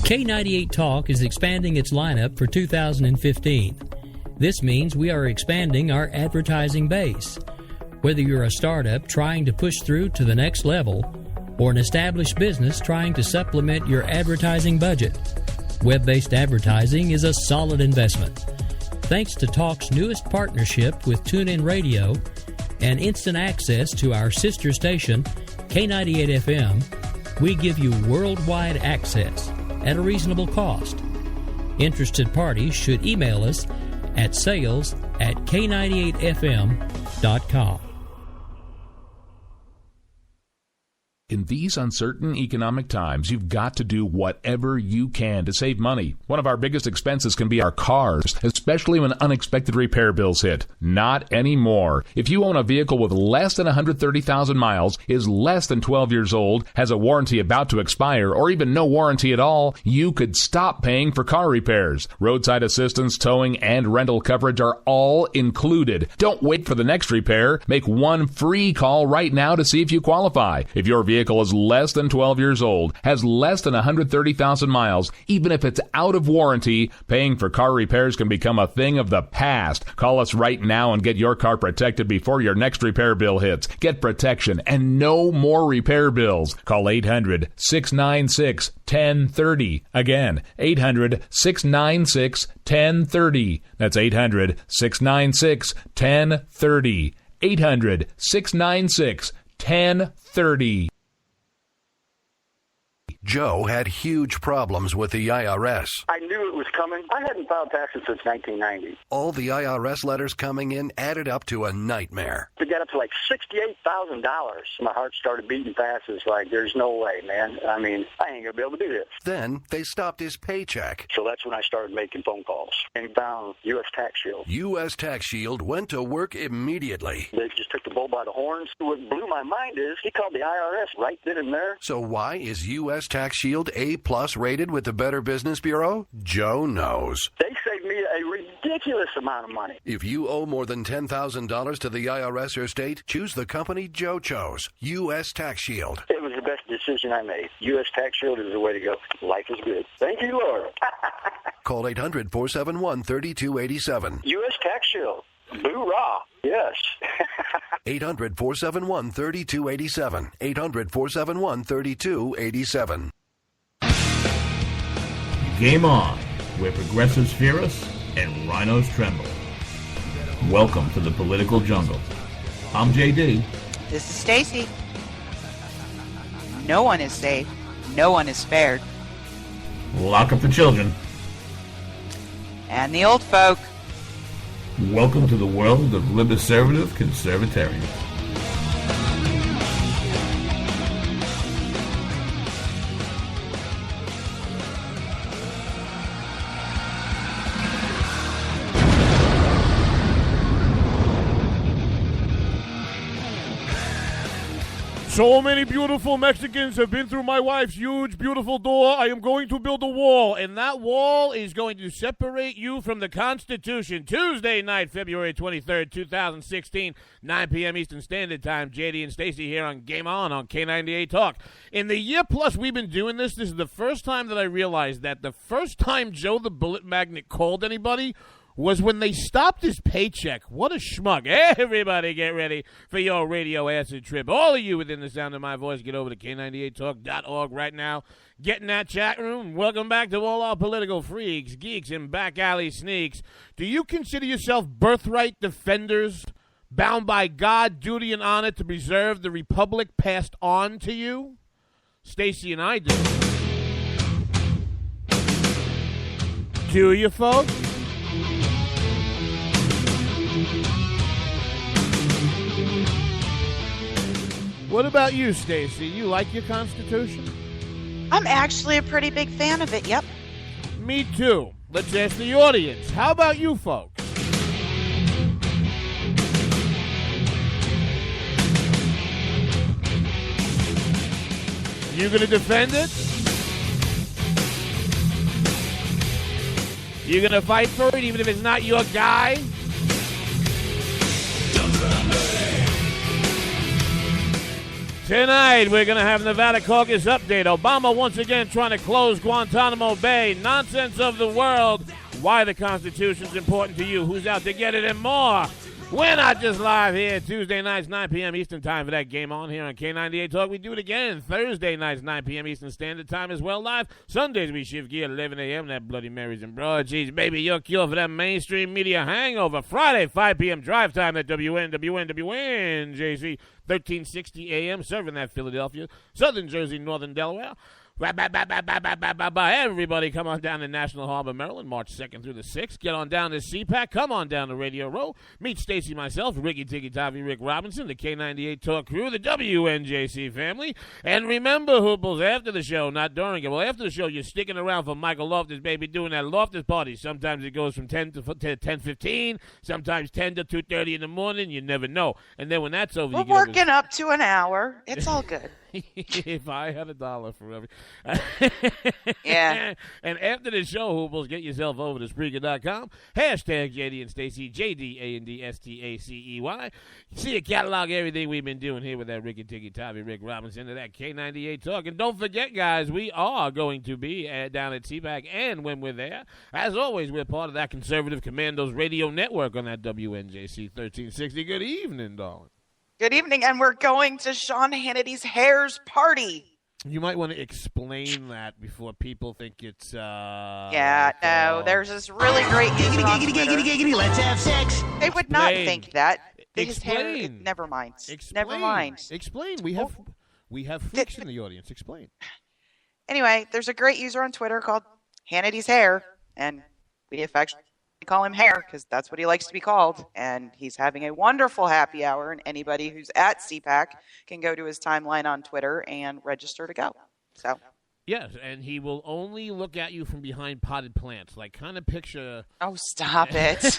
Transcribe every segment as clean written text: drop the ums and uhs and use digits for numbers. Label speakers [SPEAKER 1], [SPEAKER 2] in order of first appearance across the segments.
[SPEAKER 1] K98 Talk is expanding its lineup for 2015. This means we are expanding our advertising base. Whether you're a startup trying to push through to the next level or an established business trying to supplement your advertising budget, web-based advertising is a solid investment. Thanks to Talk's newest partnership with TuneIn Radio and instant access to our sister station, K98 FM, we give you worldwide access at a reasonable cost. Interested parties should email us at sales@k98fm.com.
[SPEAKER 2] In these uncertain economic times, you've got to do whatever you can to save money. One of our biggest expenses can be our cars, especially when unexpected repair bills hit. Not anymore. If you own a vehicle with less than 130,000 miles, is less than 12 years old, has a warranty about to expire, or even no warranty at all, you could stop paying for car repairs. Roadside assistance, towing, and rental coverage are all included. Don't wait for the next repair. Make one free call right now to see if you qualify. If your vehicle is less than 12 years old, has less than 130,000 miles, even if it's out of warranty, paying for car repairs can become a thing of the past. Call us right now and get your car protected before your next repair bill hits. Get protection and no more repair bills. Call 800-696-1030. Again, 800-696-1030. That's 800-696-1030. 800-696-1030.
[SPEAKER 3] Joe had huge problems with the IRS.
[SPEAKER 4] I knew it was coming. I hadn't filed taxes since 1990.
[SPEAKER 3] All the IRS letters coming in added up to a nightmare.
[SPEAKER 4] To get up to like $68,000, my heart started beating fast. It's like, there's no way, man. I mean, I ain't going to be able to do this.
[SPEAKER 3] Then they stopped his paycheck.
[SPEAKER 4] So that's when I started making phone calls and found U.S. Tax Shield.
[SPEAKER 3] U.S. Tax Shield went to work immediately.
[SPEAKER 4] They just took the bull by the horns. What blew my mind is he called the IRS right then and there.
[SPEAKER 3] So why is U.S. Tax Shield A+ rated with the Better Business Bureau? Joe knows.
[SPEAKER 4] They saved me a ridiculous amount of money.
[SPEAKER 3] If you owe more than $10,000 to the IRS or state, choose the company Joe chose, U.S. Tax Shield.
[SPEAKER 4] It was the best decision I made. U.S. Tax Shield is the way to go. Life is good. Thank you, Lord.
[SPEAKER 3] Call 800-471-3287.
[SPEAKER 4] U.S. Tax Shield. Boo-rah. Yes.
[SPEAKER 3] 800-471-3287. 800-471-3287.
[SPEAKER 5] Game on, where progressives fear us and rhinos tremble. Welcome to the political jungle. I'm JD.
[SPEAKER 6] This is Stacey. No one is safe. No one is spared.
[SPEAKER 5] Lock up the children.
[SPEAKER 6] And the old folk.
[SPEAKER 5] Welcome to the world of liberservative conservatarians.
[SPEAKER 7] So many beautiful Mexicans have been through my wife's huge, beautiful door. I am going to build a wall, and that wall is going to separate you from the Constitution. Tuesday night, February 23rd, 2016, 9 p.m. Eastern Standard Time. JD and Stacey here on Game On K98 Talk. In the year plus we've been doing this is the first time that I realized that the first time Joe the Bullet Magnet called anybody was when they stopped his paycheck. What a schmuck. Everybody get ready for your radio acid trip. All of you within the sound of my voice, get over to K98Talk.org right now. Get in that chat room. Welcome back to all our political freaks, geeks, and back alley sneaks. Do you consider yourself birthright defenders, bound by God, duty, and honor to preserve the republic passed on to you? Stacey and I do. Do you, folks? What about you, Stacey? You like your Constitution?
[SPEAKER 6] I'm actually a pretty big fan of it, yep.
[SPEAKER 7] Me too. Let's ask the audience. How about you folks? You gonna defend it? You gonna fight for it even if it's not your guy? Tonight, we're going to have Nevada Caucus update. Obama once again trying to close Guantanamo Bay. Nonsense of the world. Why the Constitution's important to you. Who's out to get it and more. We're not just live here Tuesday nights, 9 p.m. Eastern Time for that game on here on K98 Talk. We do it again Thursday nights, 9 p.m. Eastern Standard Time as well live. Sundays we shift gear 11 a.m. That Bloody Marys and Broadsheets. Baby, your cure for that mainstream media hangover. Friday, 5 p.m. drive time at WNJC. 1360 a.m. serving that Philadelphia, Southern Jersey, Northern Delaware. Everybody come on down to National Harbor, Maryland, March 2nd through the 6th. Get on down to CPAC. Come on down to Radio Row. Meet Stacey, myself, Ricky Tikki Tavi, Rick Robinson, the K98 Talk crew, the WNJC family. And remember, Hooples, after the show, not during it. Well, after the show, you're sticking around for Michael Loftus, baby, doing that Loftus party. Sometimes it goes from 10 to 10:15, sometimes 10 to 2:30 in the morning. You never know. And then when that's over,
[SPEAKER 6] we're working up to an hour. It's all good.
[SPEAKER 7] If I had $1 for every...
[SPEAKER 6] Yeah.
[SPEAKER 7] And after the show, Hooples, get yourself over to Spreaker.com. Hashtag JD and Stacey, JDANDSTACEY. See a catalog of everything we've been doing here with that Ricky Tikki Tavi, Rick Robinson, and that K98 Talk. And don't forget, guys, we are going to be down at CPAC, and when we're there, as always, we're part of that Conservative Commandos radio network on that WNJC 1360. Good evening, darling.
[SPEAKER 6] Good evening, and we're going to Sean Hannity's Hair's party.
[SPEAKER 7] You might want to explain that before people think it's,
[SPEAKER 6] Yeah, no, there's this really great user on Twitter.
[SPEAKER 8] Let's have sex.
[SPEAKER 6] They would not think that. His
[SPEAKER 7] Explain.
[SPEAKER 6] hair, never mind.
[SPEAKER 7] Explain.
[SPEAKER 6] Never mind.
[SPEAKER 7] Explain. We have freaks in the audience. Explain.
[SPEAKER 6] Anyway, there's a great user on Twitter called Hannity's Hair, and we affectionately call him Hair because that's what he likes to be called. And he's having a wonderful happy hour, and anybody who's at CPAC can go to his timeline on Twitter and register to go. So.
[SPEAKER 7] Yes, and he will only look at you from behind potted plants. Like, kind of picture...
[SPEAKER 6] Oh, stop it.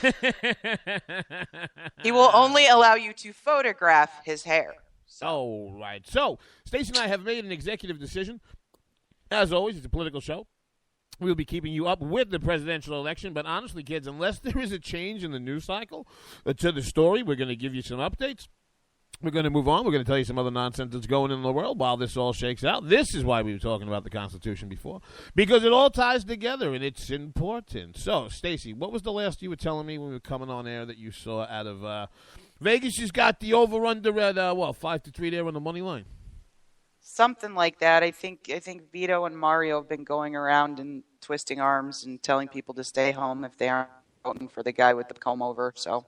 [SPEAKER 6] He will only allow you to photograph his hair. So.
[SPEAKER 7] Oh, right. So, Stacey and I have made an executive decision. As always, it's a political show. We'll be keeping you up with the presidential election. But honestly, kids, unless there is a change in the news cycle to the story, we're going to give you some updates. We're going to move on. We're going to tell you some other nonsense that's going on in the world while this all shakes out. This is why we were talking about the Constitution before, because it all ties together, and it's important. So, Stacey, what was the last you were telling me when we were coming on air that you saw out of Vegas? She's got the over-under at, 5-3 there on the money line.
[SPEAKER 6] Something like that. I think Vito and Mario have been going around and twisting arms and telling people to stay home if they aren't voting for the guy with the comb over. So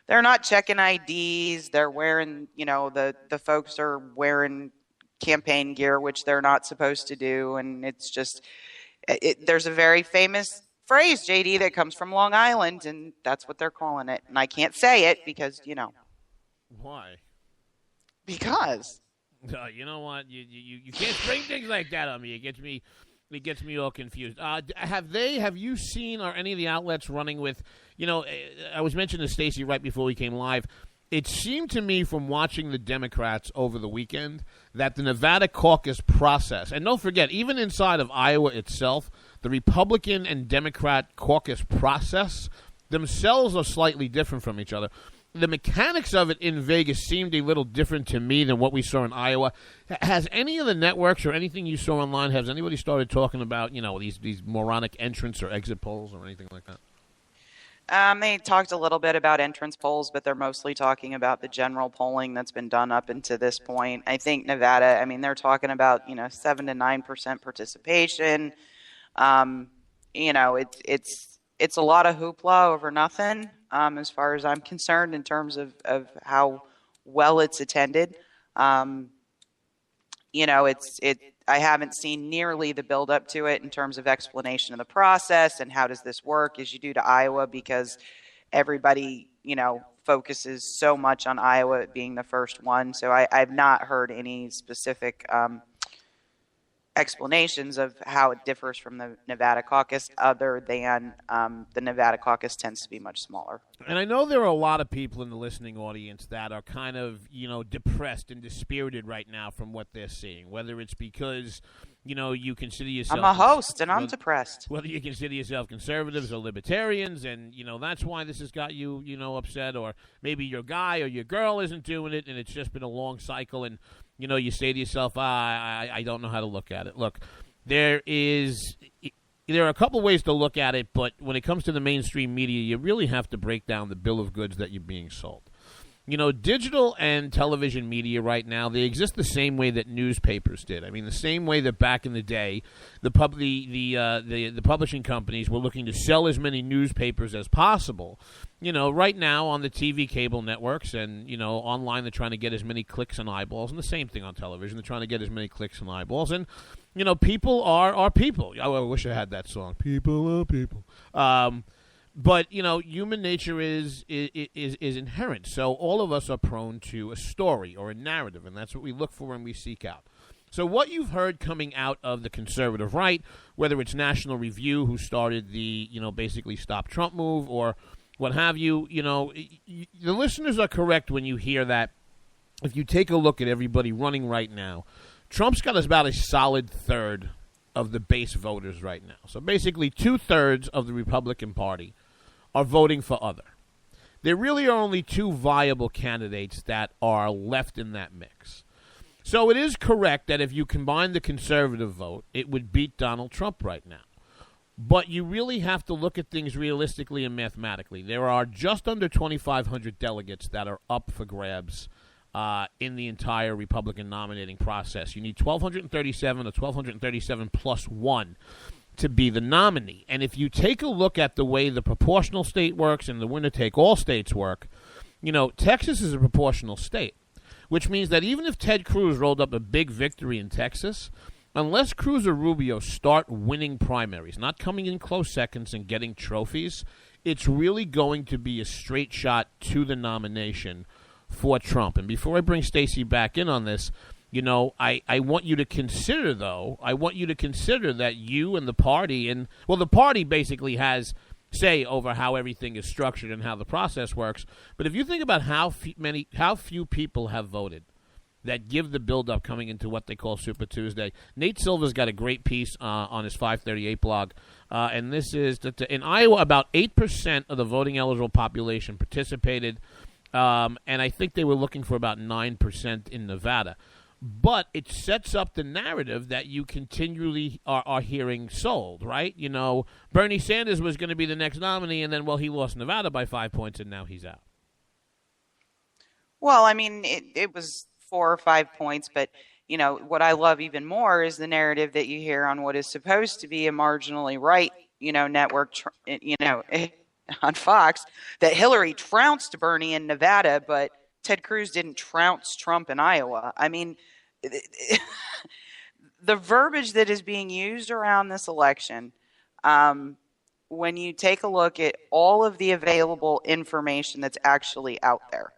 [SPEAKER 6] they're not checking IDs. They're wearing, the folks are wearing campaign gear, which they're not supposed to do. And it's just, there's a very famous phrase, JD, that comes from Long Island, and that's what they're calling it. And I can't say it because,
[SPEAKER 7] Why?
[SPEAKER 6] Because.
[SPEAKER 7] You know what? You can't spring things like that on me. It gets me all confused. Have you seen, or any of the outlets running with, I was mentioning to Stacey right before we came live, it seemed to me from watching the Democrats over the weekend that the Nevada caucus process, and don't forget, even inside of Iowa itself, the Republican and Democrat caucus process themselves are slightly different from each other. The mechanics of it in Vegas seemed a little different to me than what we saw in Iowa. Has any of the networks or anything you saw online, has anybody started talking about, these moronic entrance or exit polls or anything like that?
[SPEAKER 6] They talked a little bit about entrance polls, but they're mostly talking about the general polling that's been done up until this point. I think Nevada, they're talking about, 7 to 9% participation. It's a lot of hoopla over nothing. As far as I'm concerned, in terms of how well it's attended. I haven't seen nearly the build up to it in terms of explanation of the process and how does this work as you do to Iowa, because everybody, focuses so much on Iowa being the first one. So I've not heard any specific explanations of how it differs from the Nevada caucus, other than the Nevada caucus tends to be much smaller.
[SPEAKER 7] And I know there are a lot of people in the listening audience that are kind of, depressed and dispirited right now from what they're seeing, whether it's because, you consider yourself...
[SPEAKER 6] I'm a host, and I'm depressed.
[SPEAKER 7] Whether you consider yourself conservatives or libertarians, and, that's why this has got you, upset, or maybe your guy or your girl isn't doing it, and it's just been a long cycle, and, you say to yourself, I don't know how to look at it. Look, there are a couple ways to look at it, but when it comes to the mainstream media, you really have to break down the bill of goods that you're being sold. Digital and television media right now, they exist the same way that newspapers did. I mean, the same way that back in the day, the publishing companies were looking to sell as many newspapers as possible. Right now on the TV cable networks and, online, they're trying to get as many clicks and eyeballs. And the same thing on television. They're trying to get as many clicks and eyeballs. And, people are people. I wish I had that song. People are people. But, human nature is inherent. So all of us are prone to a story or a narrative, and that's what we look for and we seek out. So what you've heard coming out of the conservative right, whether it's National Review, who started the, basically Stop Trump move, or what have you, the listeners are correct when you hear that. If you take a look at everybody running right now, Trump's got about a solid third of the base voters right now. So basically 2/3 of the Republican Party are voting for other. There really are only two viable candidates that are left in that mix. So it is correct that if you combine the conservative vote, it would beat Donald Trump right now. But you really have to look at things realistically and mathematically. There are just under 2,500 delegates that are up for grabs in the entire Republican nominating process. You need 1,237 or 1,237 plus one to be the nominee. And if you take a look at the way the proportional state works and the winner-take-all states work, Texas is a proportional state, which means that even if Ted Cruz rolled up a big victory in Texas, unless Cruz or Rubio start winning primaries, not coming in close seconds and getting trophies, it's really going to be a straight shot to the nomination for Trump. And before I bring Stacey back in on this, I want you to consider, that you and the party, the party basically has say over how everything is structured and how the process works. But if you think about how few people have voted that give the buildup coming into what they call Super Tuesday, Nate Silver's got a great piece on his 538 blog, and this is that in Iowa, about 8% of the voting eligible population participated, and I think they were looking for about 9% in Nevada. But it sets up the narrative that you continually are hearing sold, right? Bernie Sanders was going to be the next nominee, and then, he lost Nevada by 5 points, and now he's out.
[SPEAKER 6] Well, I mean, it was 4 or 5 points, but, what I love even more is the narrative that you hear on what is supposed to be a marginally right, network, on Fox, that Hillary trounced Bernie in Nevada, but Ted Cruz didn't trounce Trump in Iowa. I mean, the verbiage that is being used around this election, when you take a look at all of the available information that's actually out there,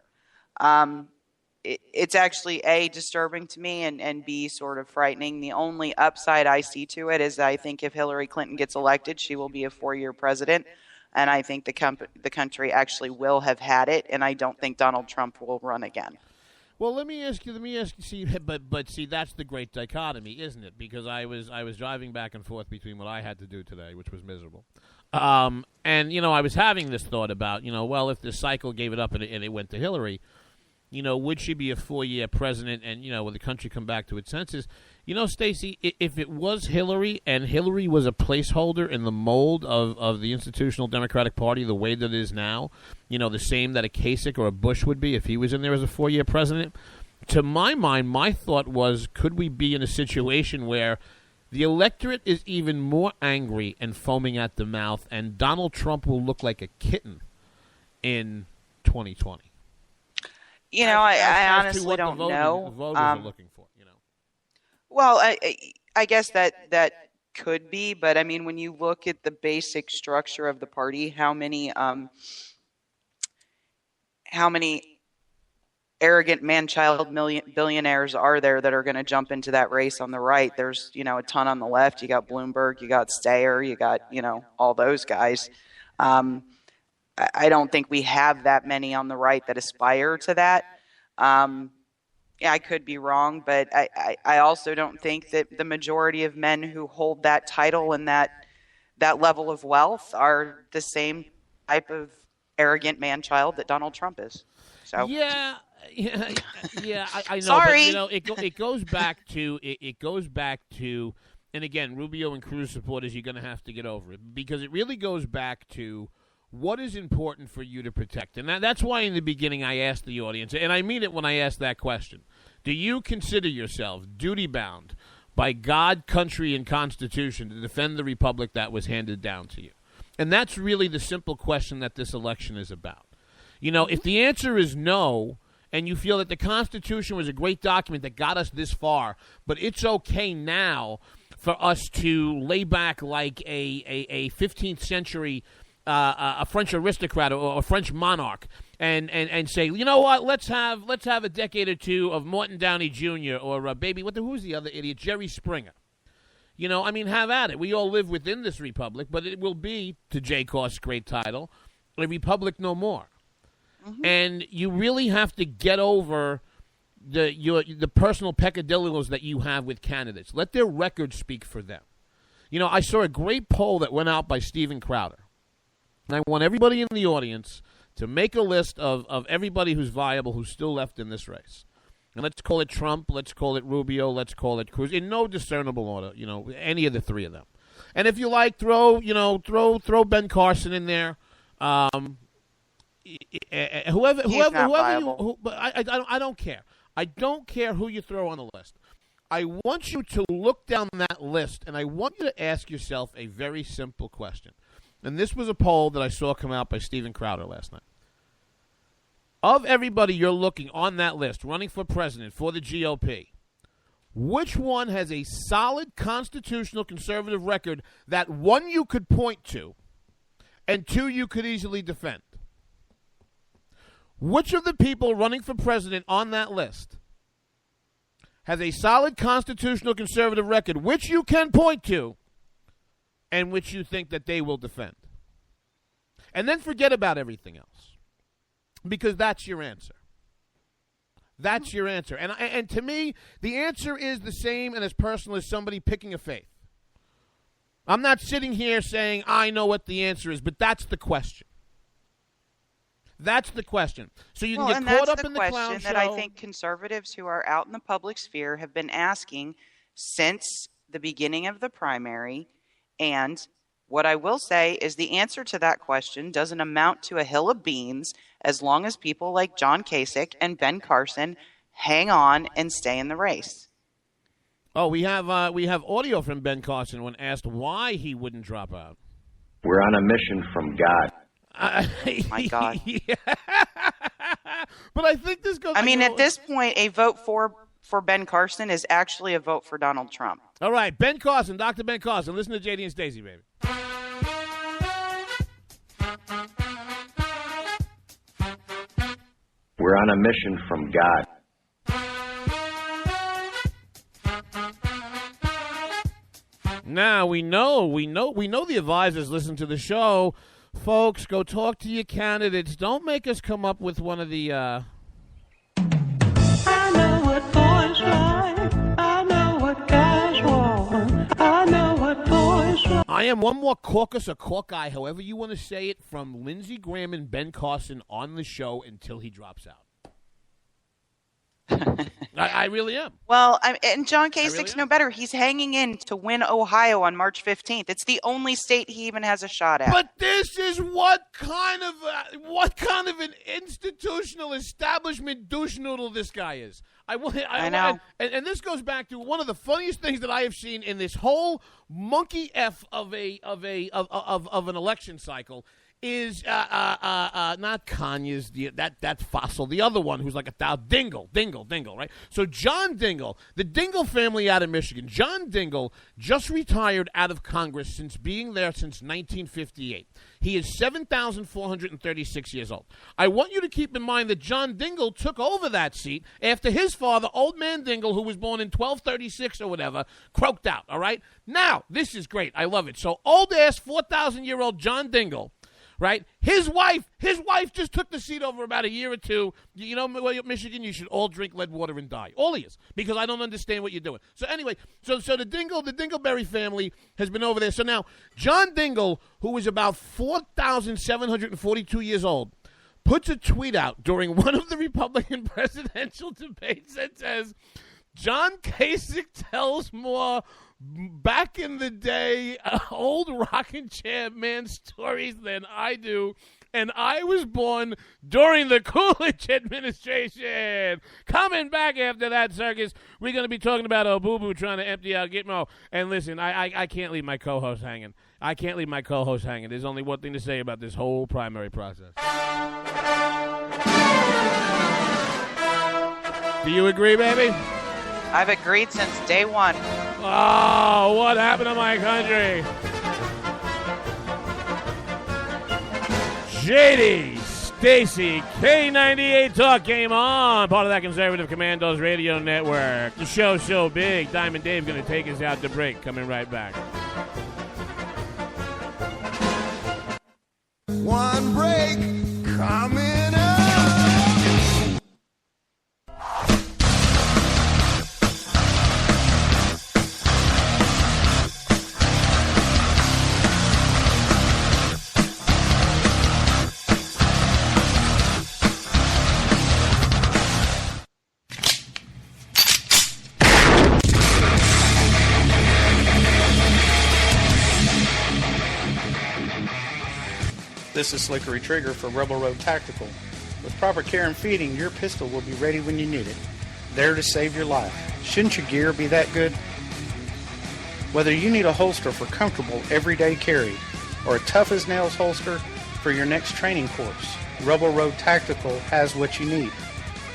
[SPEAKER 6] it's actually, A, disturbing to me, and B, sort of frightening. The only upside I see to it is I think if Hillary Clinton gets elected, she will be a 4-year president. And I think the country actually will have had it, and I don't think Donald Trump will run again.
[SPEAKER 7] Well, let me ask you. See, but see, that's the great dichotomy, isn't it? Because I was driving back and forth between what I had to do today, which was miserable, and I was having this thought about, if the cycle gave it up and it went to Hillary, would she be a 4-year president, and will the country come back to its senses? Stacey, if it was Hillary and Hillary was a placeholder in the mold of the institutional Democratic Party the way that it is now, the same that a Kasich or a Bush would be if he was in there as a 4-year president, to my mind, my thought was, could we be in a situation where the electorate is even more angry and foaming at the mouth, and Donald Trump will look like a kitten in 2020?
[SPEAKER 6] I honestly don't know.
[SPEAKER 7] The voters are looking for.
[SPEAKER 6] Well, I guess that could be, but I mean, when you look at the basic structure of the party, how many arrogant man-child billionaires are there that are going to jump into that race on the right? There's, a ton on the left. You got Bloomberg, you got Steyer, you got, all those guys. I don't think we have that many on the right that aspire to that. I could be wrong, but I also don't think that the majority of men who hold that title and that level of wealth are the same type of arrogant man-child that Donald Trump is. So
[SPEAKER 7] yeah, I know.
[SPEAKER 6] Sorry.
[SPEAKER 7] But, it goes back to it goes back to, and again, Rubio and Cruz supporters, you're going to have to get over it because it really goes back to what is important for you to protect. And that's why in the beginning I asked the audience, and I mean it when I ask that question, do you consider yourself duty-bound by God, country, and Constitution to defend the republic that was handed down to you? And that's really the simple question that this election is about. If the answer is no, and you feel that the Constitution was a great document that got us this far, but it's okay now for us to lay back like a 15th century a French aristocrat or a French monarch, and say, you know what? Let's have a decade or two of Morton Downey Jr. or who's the other idiot? Jerry Springer. Have at it. We all live within this republic, but it will be, to Jay Koss's great title, a republic no more. Mm-hmm. And you really have to get over the personal peccadillos that you have with candidates. Let their record speak for them. I saw a great poll that went out by Steven Crowder. And I want everybody in the audience to make a list of everybody who's viable, who's still left in this race. And let's call it Trump, let's call it Rubio, let's call it Cruz, in no discernible order, any of the three of them. And if you like, throw Ben Carson in there. Whoever you, but I don't care. I don't care who you throw on the list. I want you to look down that list, and I want you to ask yourself a very simple question. And this was a poll that I saw come out by Steven Crowder last night. Of everybody you're looking on that list, running for president for the GOP, which one has a solid constitutional conservative record that, one, you could point to, and two, you could easily defend? Which of the people running for president on that list has a solid constitutional conservative record, which you can point to, and which you think that they will defend? And then forget about everything else, because that's your answer. That's your answer. And to me, the answer is the same and as personal as somebody picking a faith. I'm not sitting here saying I know what the answer is, but that's the question. That's the question. So you can get caught up in the clown show.
[SPEAKER 6] That's the question that I think conservatives who are out in the public sphere have been asking since the beginning of the primary. And what I will say is the answer to that question doesn't amount to a hill of beans as long as people like John Kasich and Ben Carson hang on and stay in the race.
[SPEAKER 7] Oh, we have audio from Ben Carson when asked why he wouldn't drop out.
[SPEAKER 8] We're on a mission from God.
[SPEAKER 6] My God.
[SPEAKER 7] Yeah. But I think this goes...
[SPEAKER 6] at this point, a vote for Ben Carson is actually a vote for Donald Trump.
[SPEAKER 7] All right, Ben Carson, Dr. Ben Carson. Listen to JD and Stacey, baby.
[SPEAKER 8] We're on a mission from God.
[SPEAKER 7] Now, we know the advisors listen to the show. Folks, go talk to your candidates. Don't make us come up with one of the...
[SPEAKER 9] I know what boys like. I know what guys want. I know what boys want.
[SPEAKER 7] I am one more caucus or caucus, however you want to say it, from Lindsey Graham and Ben Carson on the show until he drops out. I really am.
[SPEAKER 6] Well, and John Kasich's no better. He's hanging in to win Ohio on March 15th. It's the only state he even has a shot at.
[SPEAKER 7] But this is what kind of an institutional establishment douche noodle this guy is. I know. And this goes back to one of the funniest things that I have seen in this whole monkey F of an election cycle. Is not Kanye's that fossil, the other one who's like Dingle, right? So John Dingell, the Dingell family out of Michigan. John Dingell just retired out of Congress since being there since 1958. He is 7,436 years old. I want you to keep in mind that John Dingell took over that seat after his father, Old Man Dingell, who was born in 1236 or whatever, croaked out, all right? Now, this is great. I love it. So old-ass 4,000-year-old John Dingell right? His wife just took the seat over about a year or two. You know, Michigan, you should all drink lead water and die. All he is, because I don't understand what you're doing. So anyway, so the Dingleberry family has been over there. So now, John Dingle, who is about 4,742 years old, puts a tweet out during one of the Republican presidential debates that says, John Kasich tells more back in the day old rockin' chair man stories than I do, and I was born during the Coolidge administration. Coming back after that, circus, we're going to be talking about Obooboo trying to empty out Gitmo. And listen, I can't leave my co-host hanging. There's only one thing to say about this whole primary process. Do you agree, baby?
[SPEAKER 6] I've agreed since day one.
[SPEAKER 7] Oh, what happened to my country? JD, Stacey, K98 Talk game on. Part of that Conservative Commandos radio network. The show's so big, Diamond Dave's going to take us out to break. Coming right back.
[SPEAKER 10] One break coming up.
[SPEAKER 11] This is Slickery Trigger for Rebel Road Tactical. With proper care and feeding, your pistol will be ready when you need it. There to save your life. Shouldn't your gear be that good? Whether you need a holster for comfortable everyday carry or a tough-as-nails holster for your next training course, Rebel Road Tactical has what you need.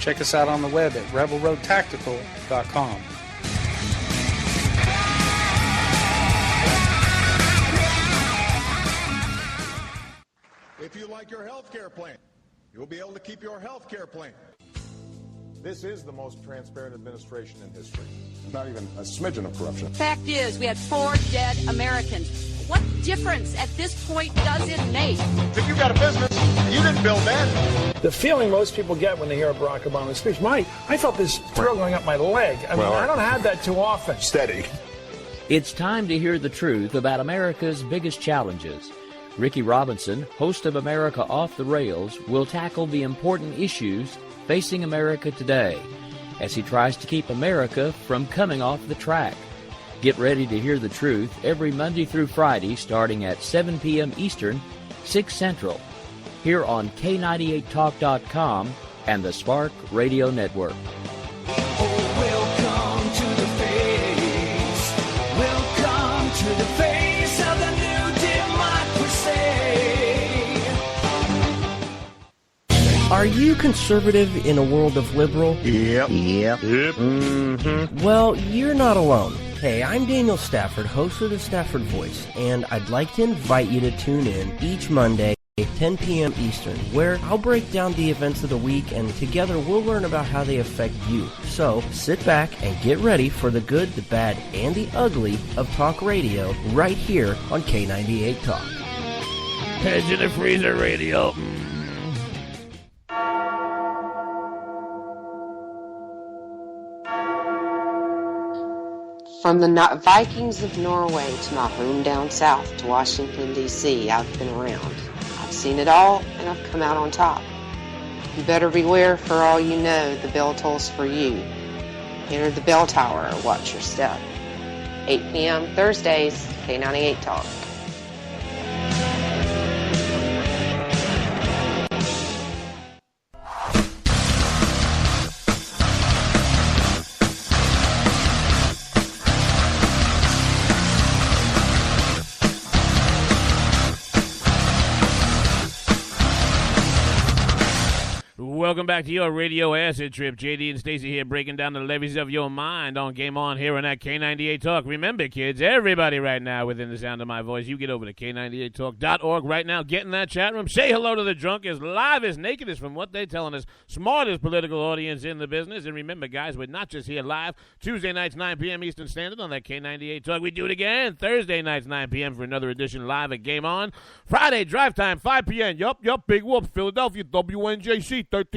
[SPEAKER 11] Check us out on the web at rebelroadtactical.com.
[SPEAKER 10] If you like your health care plan, you'll be able to keep your health care plan. This is the most transparent administration in history. Not even a smidgen of corruption.
[SPEAKER 12] Fact is, we had 4 dead Americans. What difference at this point does it make?
[SPEAKER 10] If you got a business, you didn't build that.
[SPEAKER 13] The feeling most people get when they hear Barack Obama's speech, I felt this thrill going up my leg. I don't have that too often.
[SPEAKER 10] Steady.
[SPEAKER 1] It's time to hear the truth about America's biggest challenges. Ricky Robinson, host of America Off the Rails, will tackle the important issues facing America today as he tries to keep America from coming off the track. Get ready to hear the truth every Monday through Friday starting at 7 p.m. Eastern, 6 Central, here on K98Talk.com and the Spark Radio Network.
[SPEAKER 9] Welcome to the face. Welcome to the face of the new democracy.
[SPEAKER 14] Are you conservative in a world of liberal?
[SPEAKER 10] Yep.
[SPEAKER 14] Mm-hmm. Well, you're not alone. Hey, I'm Daniel Stafford, host of the Stafford Voice, and I'd like to invite you to tune in each Monday at 10 p.m. Eastern, where I'll break down the events of the week, and together we'll learn about how they affect you. So, sit back and get ready for the good, the bad, and the ugly of talk radio right here on K98 Talk.
[SPEAKER 7] Heads in the freezer radio.
[SPEAKER 15] From the Vikings of Norway to my home down south to Washington, D.C., I've been around. I've seen it all, and I've come out on top. You better beware, for all you know, the bell tolls for you. Enter the bell tower or watch your step. 8 p.m. Thursdays, K98 Talk.
[SPEAKER 7] welcome back to your radio acid trip. JD and Stacey here breaking down the levees of your mind on Game On here on that K98 Talk. Remember, kids, everybody right now within the sound of my voice, you get over to K98Talk.org right now. Get in that chat room. Say hello to the drunkest, livest, nakedest, from what they're telling us, smartest political audience in the business. And remember, guys, we're not just here live Tuesday nights, 9 p.m. Eastern Standard on that K98 Talk. We do it again Thursday nights, 9 p.m. for another edition live at Game On. Friday, drive time, 5 p.m. Yup, Big Whoop, Philadelphia, WNJC, 1360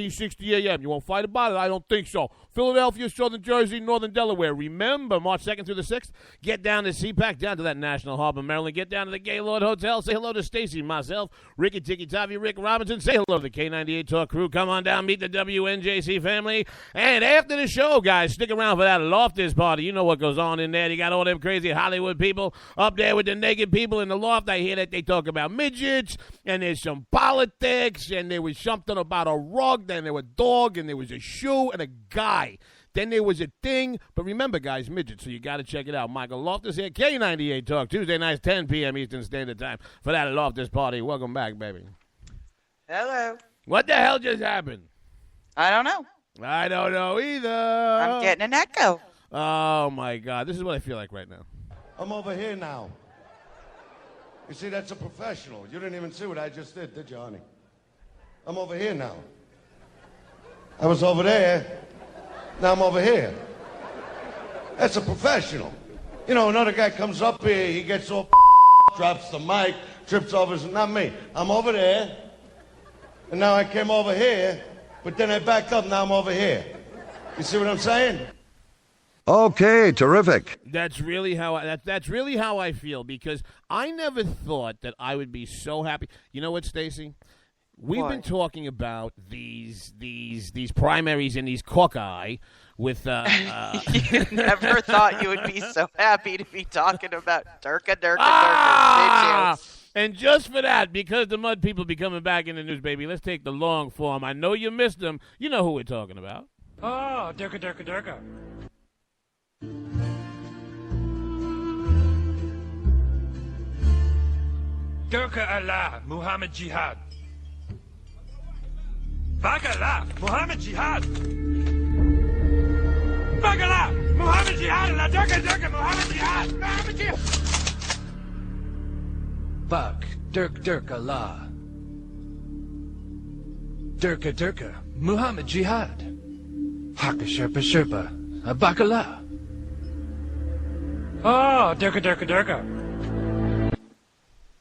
[SPEAKER 7] a.m. You won't fight about it? I don't think so. Philadelphia, Southern Jersey, Northern Delaware. Remember, March 2nd through the 6th, get down to CPAC, down to that National Harbor, Maryland. Get down to the Gaylord Hotel. Say hello to Stacey, myself, Ricky Tiki Tavi, Rick Robinson. Say hello to the K98 Talk crew. Come on down, meet the WNJC family. And after the show, guys, stick around for that Loftus party. You know what goes on in there. You got all them crazy Hollywood people up there with the naked people in the loft. I hear that they talk about midgets, and there's some politics, and there was something about a rug, then there was a dog, and there was a shoe, and a guy. Then there was a thing. But remember, guys, midgets, so you got to check it out. Michael Loftus here, K98 Talk, Tuesday nights, 10 p.m. Eastern Standard Time for that Loftus party. Welcome back, baby.
[SPEAKER 6] Hello.
[SPEAKER 7] What the hell just happened?
[SPEAKER 6] I don't know.
[SPEAKER 7] I don't know either.
[SPEAKER 6] I'm getting an echo.
[SPEAKER 7] Oh, my God. This is what I feel like right now.
[SPEAKER 16] I'm over here now. You see, that's a professional. You didn't even see what I just did you, honey? I'm over here now. I was over there. Now I'm over here. That's a professional. You know, another guy comes up here, he gets all drops the mic, trips over, not me. I'm over there, and now I came over here, but then I backed up, now I'm over here. You see what I'm saying?
[SPEAKER 3] Okay, terrific.
[SPEAKER 7] That's really how I feel, because I never thought that I would be so happy. You know what, Stacey? We've been talking about these primaries and these caucus with.
[SPEAKER 6] You never thought you would be so happy to be talking about Durka, did you?
[SPEAKER 7] And just for that, because the mud people be coming back in the news, baby, let's take the long form. I know you missed them. You know who we're talking about.
[SPEAKER 17] Oh, Durka. Durka Allah, Muhammad Jihad. Bagala, Muhammad Jihad. Bagala, Muhammad Jihad. La Durka, Muhammad Jihad. Muhammad Jihad. Bak, Durk Allah. Durka, Muhammad Jihad. Haka Sherpa, Bagala. Oh, Durka.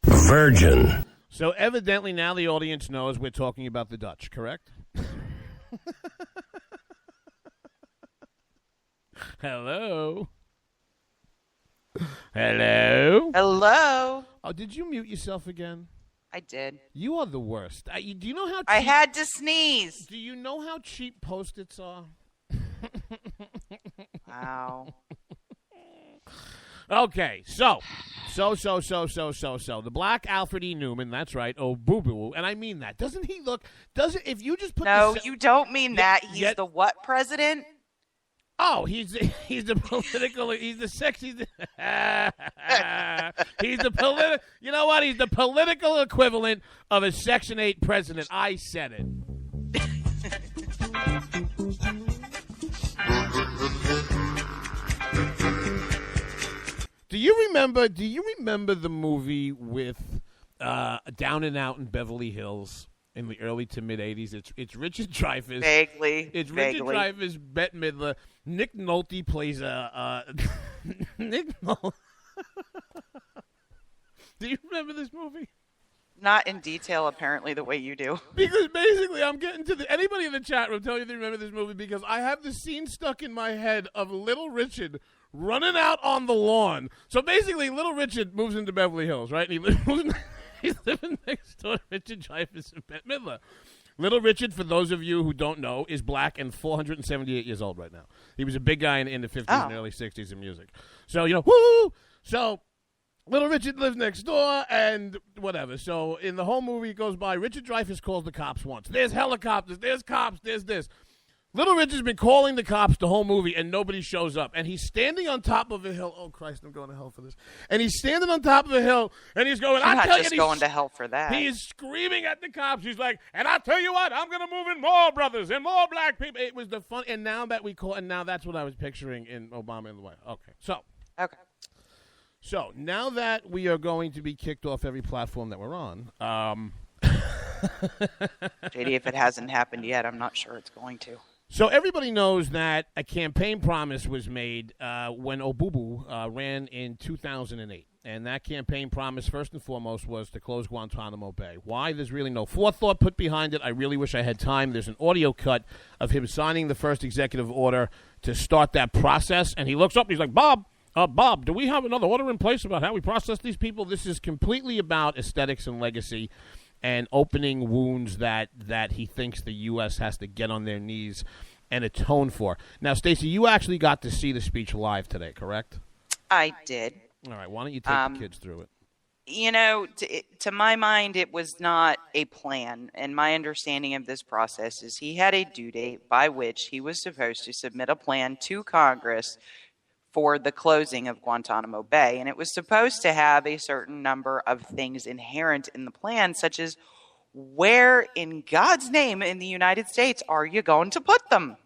[SPEAKER 14] Virgin.
[SPEAKER 7] So evidently now the audience knows we're talking about the Dutch, correct? Hello?
[SPEAKER 6] Hello?
[SPEAKER 7] Oh, did you mute yourself again?
[SPEAKER 6] I did.
[SPEAKER 7] You are the worst. Do you know how cheap,
[SPEAKER 6] I had to sneeze.
[SPEAKER 7] Do you know how cheap Post-its are?
[SPEAKER 6] Wow.
[SPEAKER 7] Okay, so the black Alfred E. Newman, that's right, Obooboo, and I mean that. Doesn't he look, if you just put
[SPEAKER 6] No, you don't mean that. He's the what president?
[SPEAKER 7] Oh, he's the political, he's the sexy, he's the political, you know what, he's the political equivalent of a Section 8 president. I said it. Do you remember the movie with Down and Out in Beverly Hills in the early to mid 80s? It's Richard Dreyfuss.
[SPEAKER 6] Vaguely.
[SPEAKER 7] It's Richard Dreyfuss, Bette Midler. Nick Nolte plays Nick Nolte. Do you remember this movie?
[SPEAKER 6] Not in detail, apparently, the way you do.
[SPEAKER 7] Because basically, I'm getting to anybody in the chat room, tell you they remember this movie, because I have the scene stuck in my head of Little Richard running out on the lawn. So basically, Little Richard moves into Beverly Hills, right? And he's living next door to Richard Dreyfuss and Bette Midler. Little Richard, for those of you who don't know, is black and 478 years old right now. He was a big guy in the 50s and early 60s in music. So, woo! So Little Richard lives next door and whatever. So in the whole movie, it goes by. Richard Dreyfuss calls the cops once. There's helicopters. There's cops. There's this. Little Rich has been calling the cops the whole movie, and nobody shows up. And he's standing on top of a hill. Oh, Christ, I'm going to hell for this. And he's standing on top of a hill, and he's going,
[SPEAKER 6] I'm
[SPEAKER 7] I
[SPEAKER 6] not
[SPEAKER 7] tell
[SPEAKER 6] just
[SPEAKER 7] you,
[SPEAKER 6] going to hell for that.
[SPEAKER 7] He is screaming at the cops. He's like, and I tell you what, I'm going to move in more brothers and more black people. It was the fun. And now that now that's what I was picturing in Obama in the White House. Okay. So now that we are going to be kicked off every platform that we're on,
[SPEAKER 6] JD, if it hasn't happened yet, I'm not sure it's going to.
[SPEAKER 7] So everybody knows that a campaign promise was made when Obooboo ran in 2008. And that campaign promise, first and foremost, was to close Guantanamo Bay. Why? There's really no forethought put behind it. I really wish I had time. There's an audio cut of him signing the first executive order to start that process. And he looks up and he's like, Bob, do we have another order in place about how we process these people? This is completely about aesthetics and legacy and opening wounds that he thinks the U.S. has to get on their knees and atone for. Now, Stacey, you actually got to see the speech live today, correct?
[SPEAKER 6] I did.
[SPEAKER 7] All right, why don't you take the kids through it?
[SPEAKER 6] You know, to my mind, it was not a plan. And my understanding of this process is he had a due date by which he was supposed to submit a plan to Congress for the closing of Guantanamo Bay. And it was supposed to have a certain number of things inherent in the plan, such as where in God's name in the United States are you going to put them?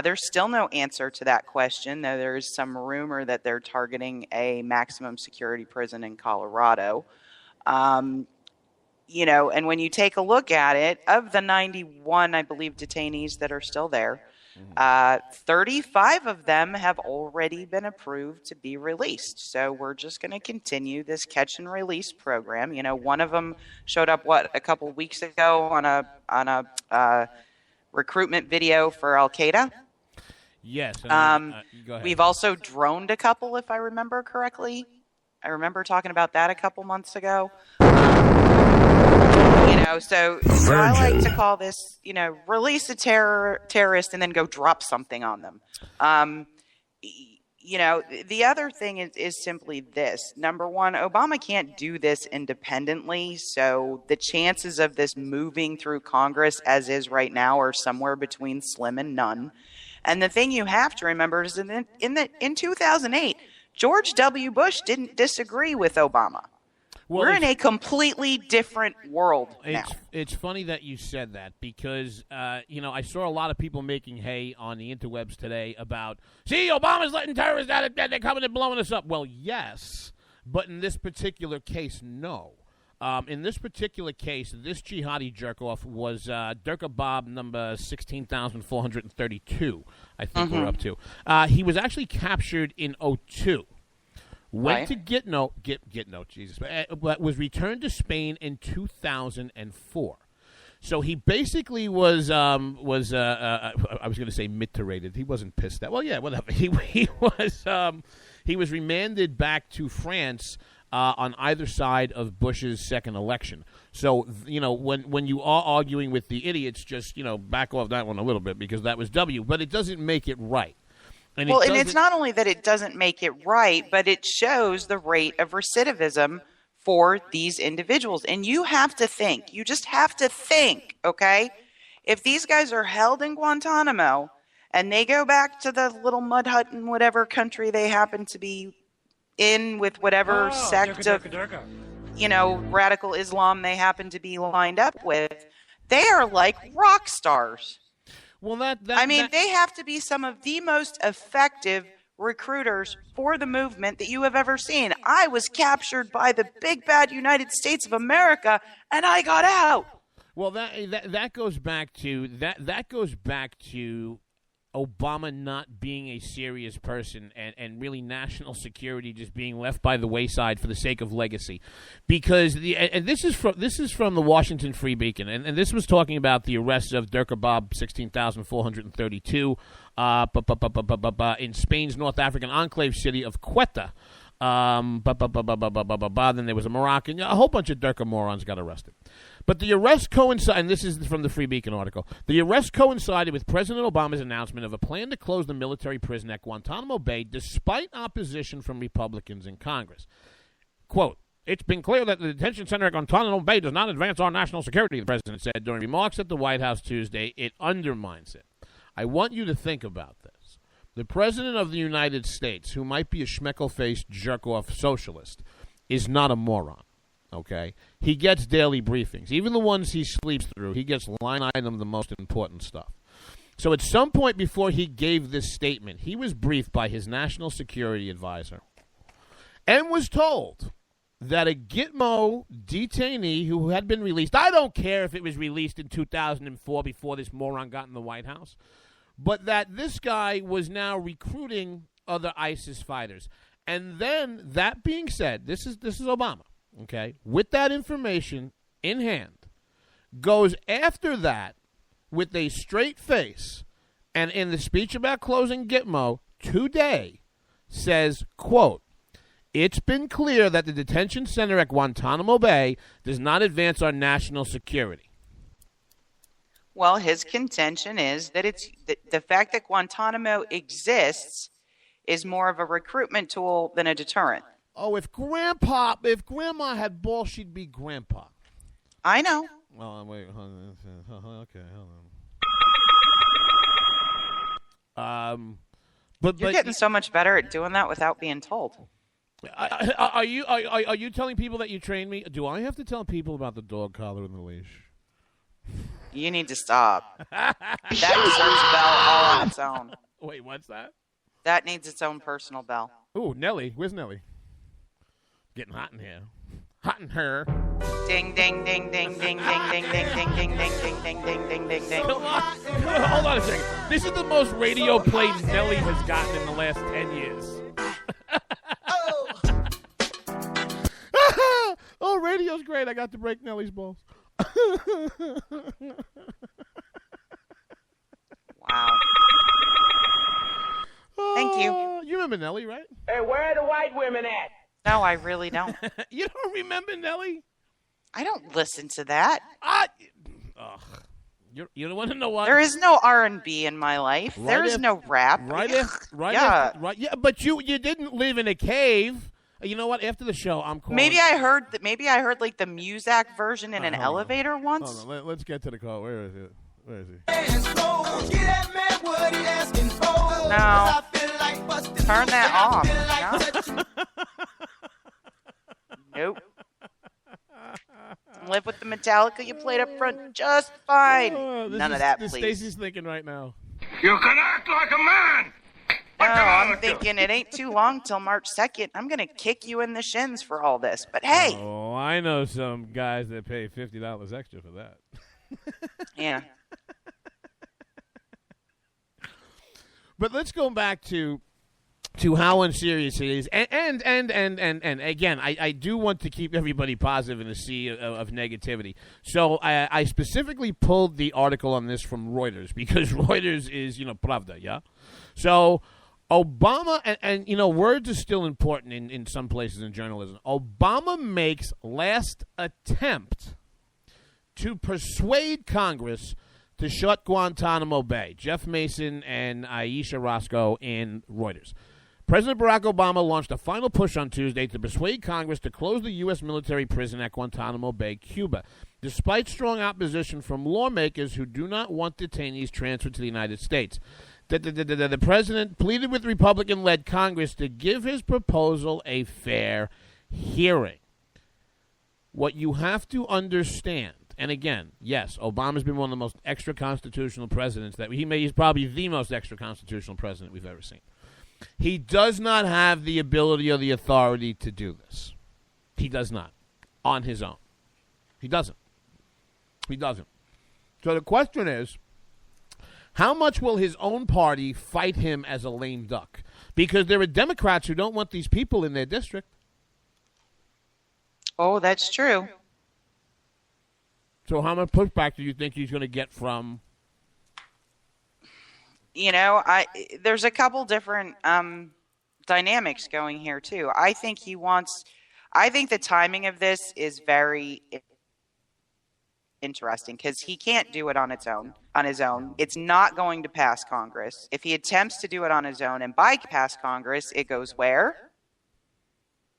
[SPEAKER 6] There's still no answer to that question, though there is some rumor that they're targeting a maximum security prison in Colorado. You know, and when you take a look at it, of the 91, I believe, detainees that are still there, 35 of them have already been approved to be released. So we're just going to continue this catch and release program. You know, one of them showed up, a couple of weeks ago on a recruitment video for Al-Qaeda.
[SPEAKER 7] Yes. Go ahead.
[SPEAKER 6] We've also droned a couple, if I remember correctly. I remember talking about that a couple months ago. So I like to call this, release a terrorist and then go drop something on them. The other thing is simply this. Number one, Obama can't do this independently, so the chances of this moving through Congress as is right now are somewhere between slim and none. And the thing you have to remember is in 2008, George W. Bush didn't disagree with Obama.
[SPEAKER 7] Well,
[SPEAKER 6] we're in a completely different world now.
[SPEAKER 7] It's funny that you said that because, I saw a lot of people making hay on the interwebs today about, see, Obama's letting terrorists out, they're coming and blowing us up. Well, yes, but in this particular case, no. In this particular case, this jihadi jerk-off was Durka Bob number 16,432, I think we're up to. He was actually captured in 2002. Went to Gitmo, Jesus, but was returned to Spain in 2004. So he basically was I was going to say miterated. He wasn't pissed at. Well, yeah, whatever. He was remanded back to France on either side of Bush's second election. So when you are arguing with the idiots, just back off that one a little bit because that was W. But it doesn't make it right. And
[SPEAKER 6] it's not only that it doesn't make it right, but it shows the rate of recidivism for these individuals. And you have to think. You just have to think, okay? If these guys are held in Guantanamo and they go back to the little mud hut in whatever country they happen to be in with whatever sect of, radical Islam they happen to be lined up with, they are like rock stars.
[SPEAKER 7] Well,
[SPEAKER 6] they have to be some of the most effective recruiters for the movement that you have ever seen. I was captured by the big bad United States of America, and I got out.
[SPEAKER 7] Well, that goes back to that goes back to Obama not being a serious person and really national security just being left by the wayside for the sake of legacy, because this is from the Washington Free Beacon, and this was talking about the arrest of Durka Bob 16,432 in Spain's North African enclave city of Quetta. Then there was a Moroccan, a whole bunch of Durka morons got arrested. But the arrest coincided, and this is from the Free Beacon article, the arrest coincided with President Obama's announcement of a plan to close the military prison at Guantanamo Bay despite opposition from Republicans in Congress. Quote, "It's been clear that the detention center at Guantanamo Bay does not advance our national security," the president said during remarks at the White House Tuesday. "It undermines it. I want you to think about this. The President of the United States, who might be a schmeckle-faced, jerk-off socialist, is not a moron, okay? He gets daily briefings. Even the ones he sleeps through, he gets line item the most important stuff. So at some point before he gave this statement, he was briefed by his national security advisor and was told that a Gitmo detainee who had been released, I don't care if it was released in 2004 before this moron got in the White House, but that this guy was now recruiting other ISIS fighters. And then, that being said, this is Obama, okay, with that information in hand, goes after that with a straight face, and in the speech about closing Gitmo today says, quote, "It's been clear that the detention center at Guantanamo Bay does not advance our national security."
[SPEAKER 6] Well, his contention is that it's the fact that Guantanamo exists is more of a recruitment tool than a deterrent.
[SPEAKER 7] Oh, if Grandma had balls, she'd be Grandpa.
[SPEAKER 6] I know.
[SPEAKER 7] Well, wait, hold on. Okay, hold on. But
[SPEAKER 6] You're getting so much better at doing that without being told.
[SPEAKER 7] Are you telling people that you train me? Do I have to tell people about the dog collar and the leash?
[SPEAKER 6] You need to stop. That deserves a bell all on its own.
[SPEAKER 7] Wait, what's that?
[SPEAKER 6] That needs its own personal bell.
[SPEAKER 7] Ooh, Nelly. Where's Nelly? Getting hot in here. Hot in her.
[SPEAKER 6] Ding, ding, ding, ding, ding, ding, ding, ding, ding, ding, ding, ding, ding, ding, ding, ding, ding.
[SPEAKER 7] Come on. Hold on a second. This is the most radio play Nelly has gotten in the last 10 years. Oh, radio's great. I got to break Nelly's balls.
[SPEAKER 6] Wow. Thank you.
[SPEAKER 7] You remember Nelly, right?
[SPEAKER 17] Hey, where are the white women at?
[SPEAKER 6] No, I really don't.
[SPEAKER 7] You don't remember Nelly?
[SPEAKER 6] I don't listen to that.
[SPEAKER 7] You don't want to know what?
[SPEAKER 6] There is no R&B in my life. There is no rap.
[SPEAKER 7] Yeah, but you didn't live in a cave. You know what? After the show, I'm calling.
[SPEAKER 6] Maybe I heard like the Muzak version in an elevator once.
[SPEAKER 7] Hold on, let's get to the call. Where is it? Where is he?
[SPEAKER 6] No. Turn that off. No. Nope. Live with the Metallica you played up front just fine. None of that, please.
[SPEAKER 7] Stacey's thinking right now.
[SPEAKER 17] You can act like a man.
[SPEAKER 6] No, I'm thinking it ain't too long till March 2nd. I'm going to kick you in the shins for all this. But hey.
[SPEAKER 7] Oh, I know some guys that pay $50 extra for that.
[SPEAKER 6] Yeah.
[SPEAKER 7] But let's go back to how unserious it is. And again, I do want to keep everybody positive in a sea of negativity. So I specifically pulled the article on this from Reuters because Reuters is, Pravda, yeah? So Obama, and words are still important in some places in journalism. Obama makes last attempt to persuade Congress to shut Guantanamo Bay. Jeff Mason and Aisha Roscoe in Reuters. President Barack Obama launched a final push on Tuesday to persuade Congress to close the U.S. military prison at Guantanamo Bay, Cuba, despite strong opposition from lawmakers who do not want detainees transferred to the United States. The president pleaded with Republican-led Congress to give his proposal a fair hearing. What you have to understand, and again, yes, Obama's been one of the most extra-constitutional presidents he's probably the most extra-constitutional president we've ever seen. He does not have the ability or the authority to do this. He does not, on his own. He doesn't. So the question is, how much will his own party fight him as a lame duck? Because there are Democrats who don't want these people in their district.
[SPEAKER 6] Oh, that's true.
[SPEAKER 7] So how much pushback do you think he's going to get from?
[SPEAKER 6] There's a couple different dynamics going here too. I think the timing of this is very interesting because he can't do it on his own. It's not going to pass Congress. If he attempts to do it on his own and bypass Congress, it goes where?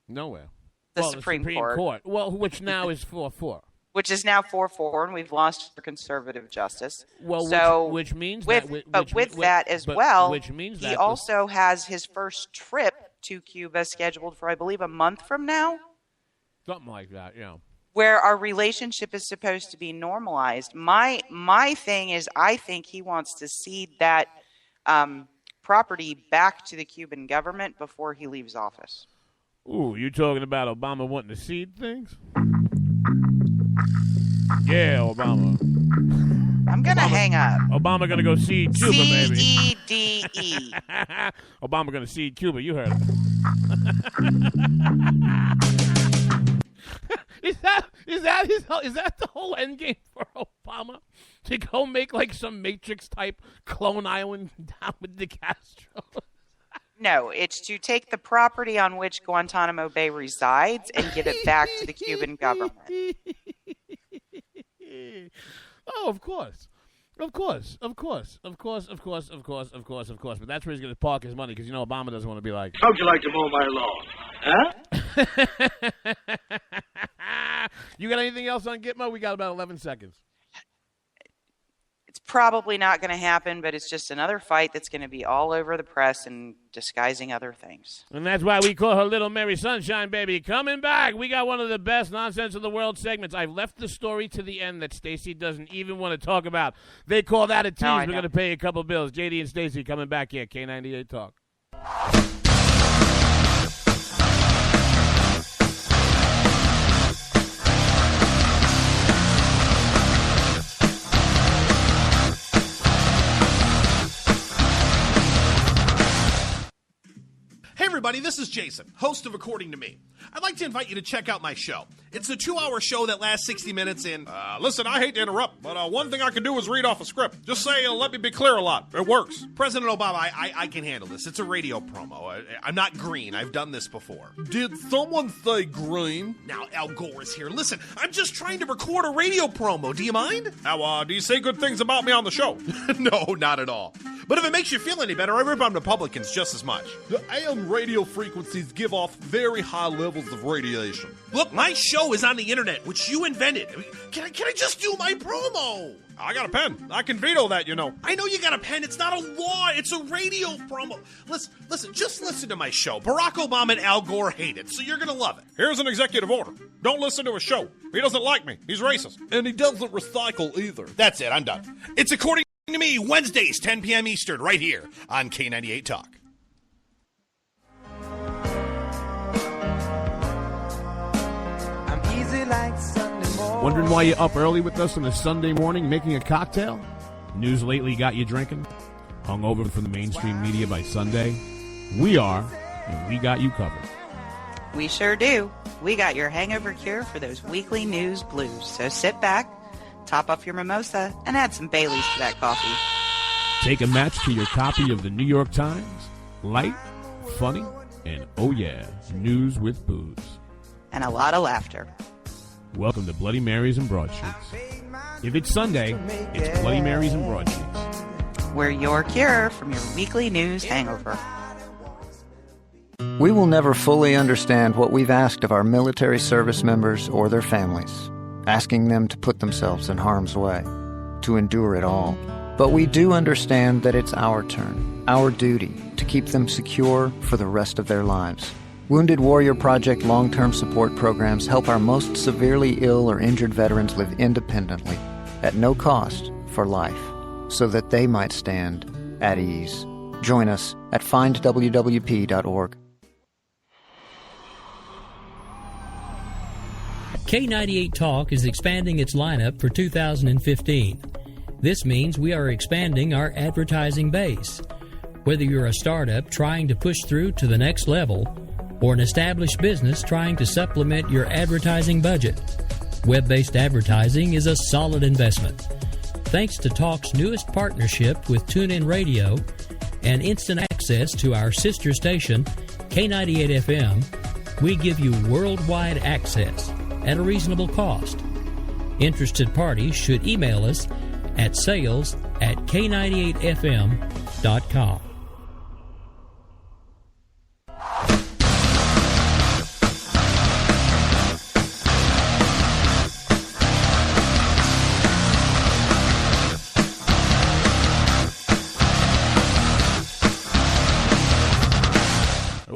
[SPEAKER 7] Nowhere.
[SPEAKER 6] The Supreme Court.
[SPEAKER 7] Well, which now is 4-4.
[SPEAKER 6] which is now 4-4, and we've lost for conservative justice.
[SPEAKER 7] Well,
[SPEAKER 6] so
[SPEAKER 7] which means
[SPEAKER 6] with,
[SPEAKER 7] that, which means
[SPEAKER 6] he
[SPEAKER 7] that
[SPEAKER 6] also has his first trip to Cuba scheduled for, I believe, a month from now.
[SPEAKER 7] Something like that, yeah.
[SPEAKER 6] Where our relationship is supposed to be normalized. My thing is, I think he wants to cede that property back to the Cuban government before he leaves office.
[SPEAKER 7] Ooh, you talking about Obama wanting to cede things? Yeah, Obama.
[SPEAKER 6] I'm going to hang up.
[SPEAKER 7] Obama going to go cede Cuba, baby.
[SPEAKER 6] C-E-D-E.
[SPEAKER 7] Obama going to cede Cuba. You heard it. Is that the whole end game for Obama? To go make like some Matrix type clone island down with the Castro?
[SPEAKER 6] No, it's to take the property on which Guantanamo Bay resides and give it back to the Cuban government.
[SPEAKER 7] Oh, of course. But that's where he's going to park his money because, you know, Obama doesn't want to be like,
[SPEAKER 17] how'd you like to mow my lawn? Huh?
[SPEAKER 7] You got anything else on Gitmo? We got about 11 seconds.
[SPEAKER 6] It's probably not going to happen, but it's just another fight that's going to be all over the press and disguising other things.
[SPEAKER 7] And that's why we call her Little Mary Sunshine, baby. Coming back, we got one of the best Nonsense of the World segments. I've left the story to the end that Stacey doesn't even want to talk about. They call that a tease. We're going to pay a couple bills. JD and Stacey coming back here. K98 Talk.
[SPEAKER 18] Hey everybody, this is Jason, host of According to Me. I'd like to invite you to check out my show. It's a 2-hour show that lasts 60 minutes and...
[SPEAKER 10] listen, I hate to interrupt, but one thing I can do is read off a script. Just say, let me be clear a lot. It works.
[SPEAKER 18] President Obama, I can handle this. It's a radio promo. I'm not green. I've done this before.
[SPEAKER 10] Did someone say green?
[SPEAKER 18] Now, Al Gore is here. Listen, I'm just trying to record a radio promo. Do you mind?
[SPEAKER 10] Now, do you say good things about me on the show?
[SPEAKER 18] No, not at all. But if it makes you feel any better, I rip on Republicans just as much.
[SPEAKER 10] The AM radio frequencies give off very high levels of radiation.
[SPEAKER 18] Look, my show is on the internet, which you invented. Can I just do my promo?
[SPEAKER 10] I got a pen. I can veto that, you know.
[SPEAKER 18] I know you got a pen. It's not a law. It's a radio promo. Listen, just listen to my show. Barack Obama and Al Gore hate it, so you're going to love it.
[SPEAKER 10] Here's an executive order. Don't listen to his show. He doesn't like me. He's racist. And he doesn't recycle either.
[SPEAKER 18] That's it. I'm done. It's According to Me, Wednesdays, 10 p.m. Eastern, right here on K98 Talk.
[SPEAKER 7] Wondering why you're up early with us on a Sunday morning making a cocktail? News lately got you drinking? Hung over from the mainstream media by Sunday? We are, and we got you covered.
[SPEAKER 6] We sure do. We got your hangover cure for those weekly news blues. So sit back, top off your mimosa, and add some Baileys to that coffee.
[SPEAKER 7] Take a match to your copy of the New York Times. Light, funny, and oh yeah, news with booze.
[SPEAKER 6] And a lot of laughter.
[SPEAKER 7] Welcome to Bloody Marys and Broadsheets. If it's Sunday, it's Bloody Marys and Broadsheets.
[SPEAKER 6] We're your cure from your weekly news hangover.
[SPEAKER 19] We will never fully understand what we've asked of our military service members or their families, asking them to put themselves in harm's way, to endure it all. But we do understand that it's our turn, our duty, to keep them secure for the rest of their lives. Wounded Warrior Project long-term support programs help our most severely ill or injured veterans live independently, at no cost, for life, so that they might stand at ease. Join us at findwwp.org.
[SPEAKER 1] K98 Talk is expanding its lineup for 2015. This means we are expanding our advertising base. Whether you're a startup trying to push through to the next level, or an established business trying to supplement your advertising budget, web-based advertising is a solid investment. Thanks to Talk's newest partnership with TuneIn Radio and instant access to our sister station, K98 FM, we give you worldwide access at a reasonable cost. Interested parties should email us at sales@k98fm.com.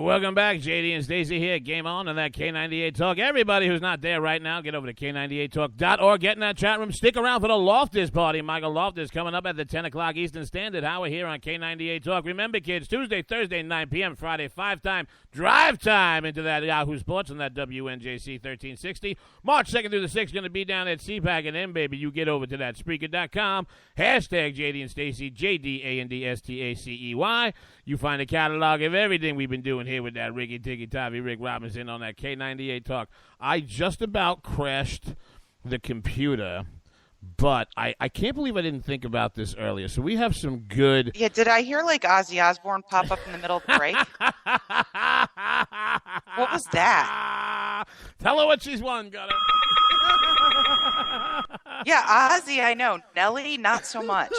[SPEAKER 7] Welcome back. JD and Stacey here. Game on that K98 Talk. Everybody who's not there right now, get over to K98Talk.org. Get in that chat room. Stick around for the Loftus party. Michael Loftus coming up at the 10 o'clock Eastern Standard Hour here on K98 Talk. Remember, kids, Tuesday, Thursday, 9 p.m., Friday, 5 time, drive time into that Yahoo Sports on that WNJC 1360. March 2nd through the 6th, going to be down at CPAC, and then, baby, you get over to that Spreaker.com. Hashtag JD and Stacey, JDANDSTACEY. You find a catalog of everything we've been doing here with that Ricky Ticky Tavi Rick Robinson on that K98 Talk. I just about crashed the computer, but I can't believe I didn't think about this earlier. So we have some good...
[SPEAKER 6] Yeah, did I hear like Ozzy Osbourne pop up in the middle of the break? What was that?
[SPEAKER 7] Tell her what she's won, got it.
[SPEAKER 6] Yeah, Ozzy, I know. Nelly, not so much.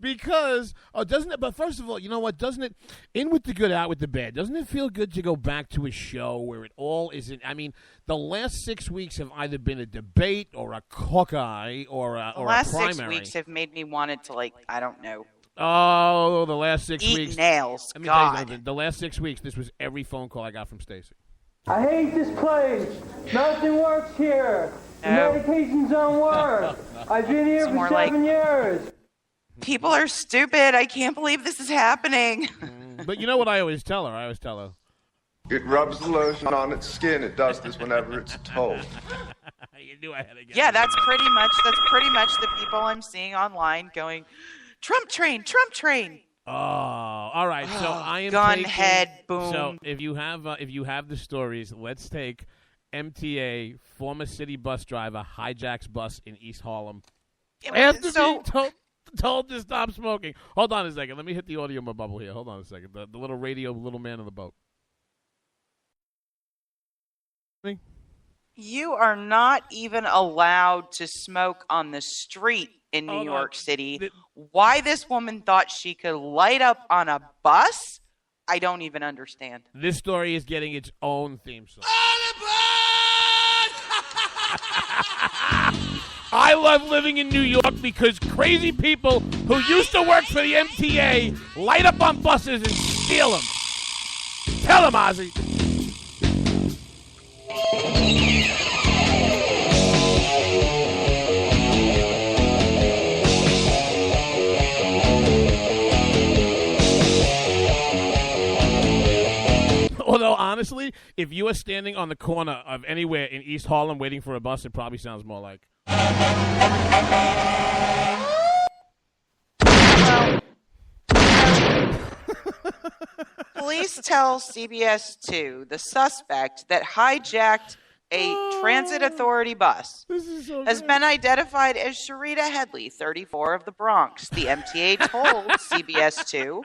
[SPEAKER 7] Because, doesn't it, but first of all, you know what, doesn't it, in with the good, out with the bad, doesn't it feel good to go back to a show where it all isn't, I mean, the last 6 weeks have either been a debate or a Caucus or a primary.
[SPEAKER 6] The last 6 weeks have made me want it to, like, I don't know.
[SPEAKER 7] Oh, the last 6
[SPEAKER 6] Eat
[SPEAKER 7] weeks.
[SPEAKER 6] nails,
[SPEAKER 7] Let me tell you
[SPEAKER 6] God.
[SPEAKER 7] something. The last 6 weeks, this was every phone call I got from Stacey.
[SPEAKER 9] I hate this place. Nothing works here. The medications don't work. I've been here for 7 years.
[SPEAKER 6] People are stupid. I can't believe this is happening.
[SPEAKER 7] But you know what I always tell her?
[SPEAKER 20] It rubs the lotion on its skin. It does this whenever it's told.
[SPEAKER 7] You knew I had to get
[SPEAKER 6] Yeah, that's pretty much the people I'm seeing online going, Trump train, Trump train.
[SPEAKER 7] Oh, all right. So I am
[SPEAKER 6] gunhead boom.
[SPEAKER 7] So if you have the stories, let's take MTA former city bus driver hijacks bus in East Harlem. After being told to stop smoking. Hold on a second. Let me hit the audio in my bubble here. Hold on a second. The little radio, little man in the boat.
[SPEAKER 6] You are not even allowed to smoke on the street in New York City. Why this woman thought she could light up on a bus, I don't even understand.
[SPEAKER 7] This story is getting its own theme song. I love living in New York because crazy people who used to work for the MTA light up on buses and steal them. Tell them, Ozzy. Although, honestly, if you are standing on the corner of anywhere in East Harlem waiting for a bus, it probably sounds more like...
[SPEAKER 6] Police tell CBS 2 the suspect that hijacked a transit authority bus has been identified as Sharita Headley, 34, of the Bronx. The MTA told CBS 2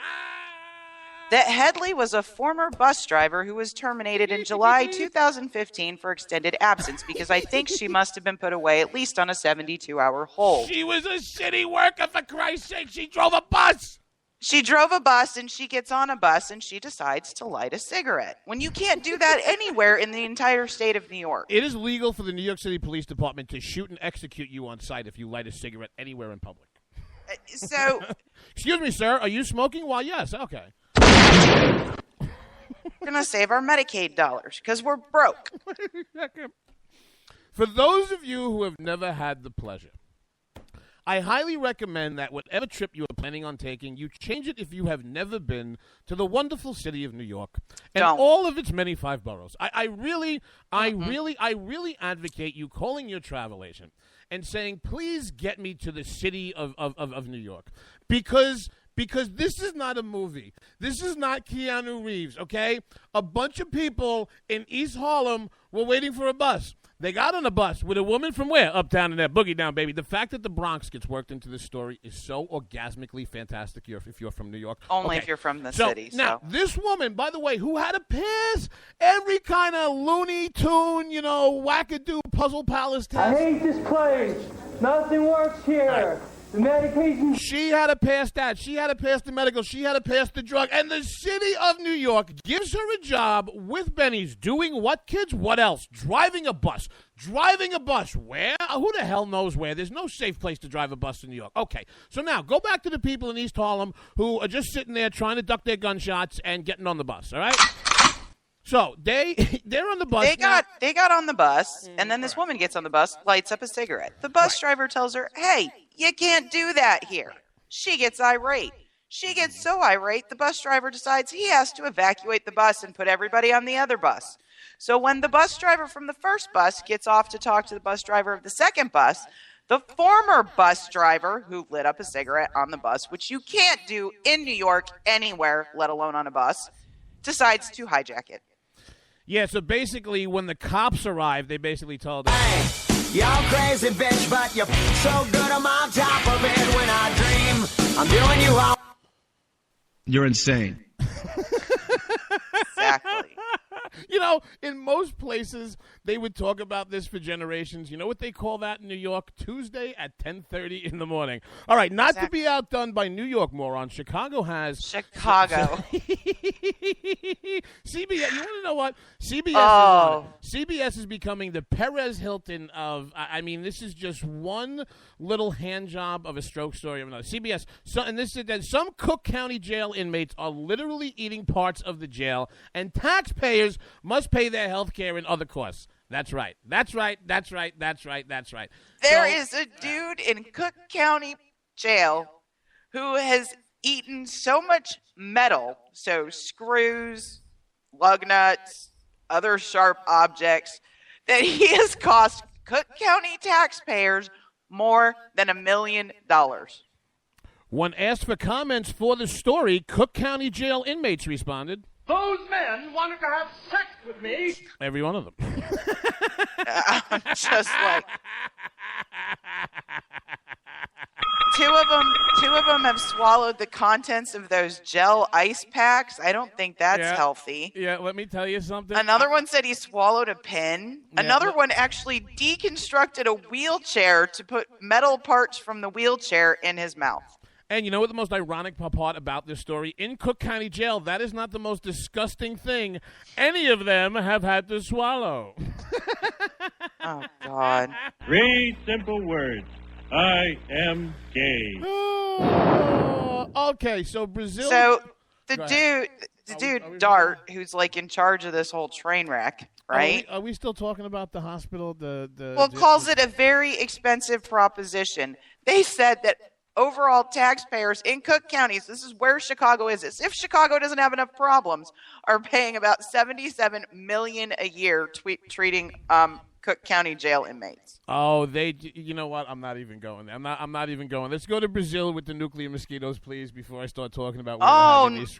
[SPEAKER 6] that Headley was a former bus driver who was terminated in July 2015 for extended absence because I think she must have been put away at least on a 72-hour hold.
[SPEAKER 7] She was a city worker, for Christ's sake. She drove a bus.
[SPEAKER 6] She drove a bus, and she gets on a bus, and she decides to light a cigarette. When you can't do that anywhere in the entire state of New York.
[SPEAKER 7] It is legal for the New York City Police Department to shoot and execute you on sight if you light a cigarette anywhere in public.
[SPEAKER 6] So...
[SPEAKER 7] Excuse me, sir. Are you smoking? Well, yes. Okay.
[SPEAKER 6] We're going to save our Medicaid dollars because we're broke.
[SPEAKER 7] For those of you who have never had the pleasure, I highly recommend that whatever trip you are planning on taking, you change it if you have never been to the wonderful city of New York and all of its many 5 boroughs. I really advocate you calling your travel agent and saying, please get me to the city of New York. Because this is not a movie. This is not Keanu Reeves, okay? A bunch of people in East Harlem were waiting for a bus. They got on a bus with a woman from where? Uptown in that boogie down, baby. The fact that the Bronx gets worked into this story is so orgasmically fantastic if you're from New York.
[SPEAKER 6] Only if you're from the city.
[SPEAKER 7] Now, this woman, by the way, who had to pass every kind of Looney Tune, wackadoo puzzle palace test.
[SPEAKER 9] I hate this place. Nothing works here. The medication.
[SPEAKER 7] She had to pass that. She had to pass the medical. She had to pass the drug. And the city of New York gives her a job with Benny's doing what, kids? What else? Driving a bus. Driving a bus. Where? Who the hell knows where? There's no safe place to drive a bus in New York. Okay, so now go back to the people in East Harlem who are just sitting there trying to duck their gunshots and getting on the bus, all right? So they're on the bus.
[SPEAKER 6] They got on the bus, and then this woman gets on the bus, lights up a cigarette. The bus driver tells her, "Hey, you can't do that here." She gets irate. She gets so irate, the bus driver decides he has to evacuate the bus and put everybody on the other bus. So when the bus driver from the first bus gets off to talk to the bus driver of the second bus, the former bus driver who lit up a cigarette on the bus, which you can't do in New York anywhere, let alone on a bus, decides to hijack it.
[SPEAKER 7] Yeah, so basically when the cops arrived, they basically told her,
[SPEAKER 17] "Hey, y'all crazy bitch, but you're so good I'm on top of it when I dream. I'm doing you all."
[SPEAKER 21] You're insane.
[SPEAKER 6] Exactly.
[SPEAKER 7] You know, in most places, they would talk about this for generations. You know what they call that in New York? Tuesday at 10:30 in the morning. All right, not to be outdone by New York morons, Chicago has...
[SPEAKER 6] Chicago.
[SPEAKER 7] CBS, you want to know what? CBS is becoming the Perez Hilton of... I mean, this is just one little hand job of a stroke story of another. CBS, and this is that some Cook County jail inmates are literally eating parts of the jail, and taxpayers must pay their health care and other costs. That's right. That's right. That's right. That's right. That's right.
[SPEAKER 6] There is a dude in Cook County jail who has eaten so much metal, so screws, lug nuts, other sharp objects, that he has cost Cook County taxpayers more than $1 million.
[SPEAKER 7] When asked for comments for the story, Cook County jail inmates responded,
[SPEAKER 17] "Those men wanted to have sex with me."
[SPEAKER 7] Every one of them.
[SPEAKER 6] I'm just like... Two of them have swallowed the contents of those gel ice packs. I don't think that's healthy.
[SPEAKER 7] Yeah, let me tell you something.
[SPEAKER 6] Another one said he swallowed a pin.
[SPEAKER 7] Yeah,
[SPEAKER 6] Another one actually deconstructed a wheelchair to put metal parts from the wheelchair in his mouth.
[SPEAKER 7] And you know what the most ironic part about this story? In Cook County Jail, that is not the most disgusting thing any of them have had to swallow.
[SPEAKER 6] Oh, God.
[SPEAKER 22] 3 simple words. I am gay.
[SPEAKER 7] Okay, so Brazil...
[SPEAKER 6] So the dude, Dart, who's like in charge of this whole train wreck, right?
[SPEAKER 7] Are we still talking about the hospital?
[SPEAKER 6] Calls it a very expensive proposition. They said that overall taxpayers in Cook County, so this is where Chicago is, if Chicago doesn't have enough problems, are paying about $77 million a year treating Cook County jail inmates.
[SPEAKER 7] Oh, you know what? I'm not even going there. I'm not even going. Let's go to Brazil with the nuclear mosquitoes, please, before I start talking about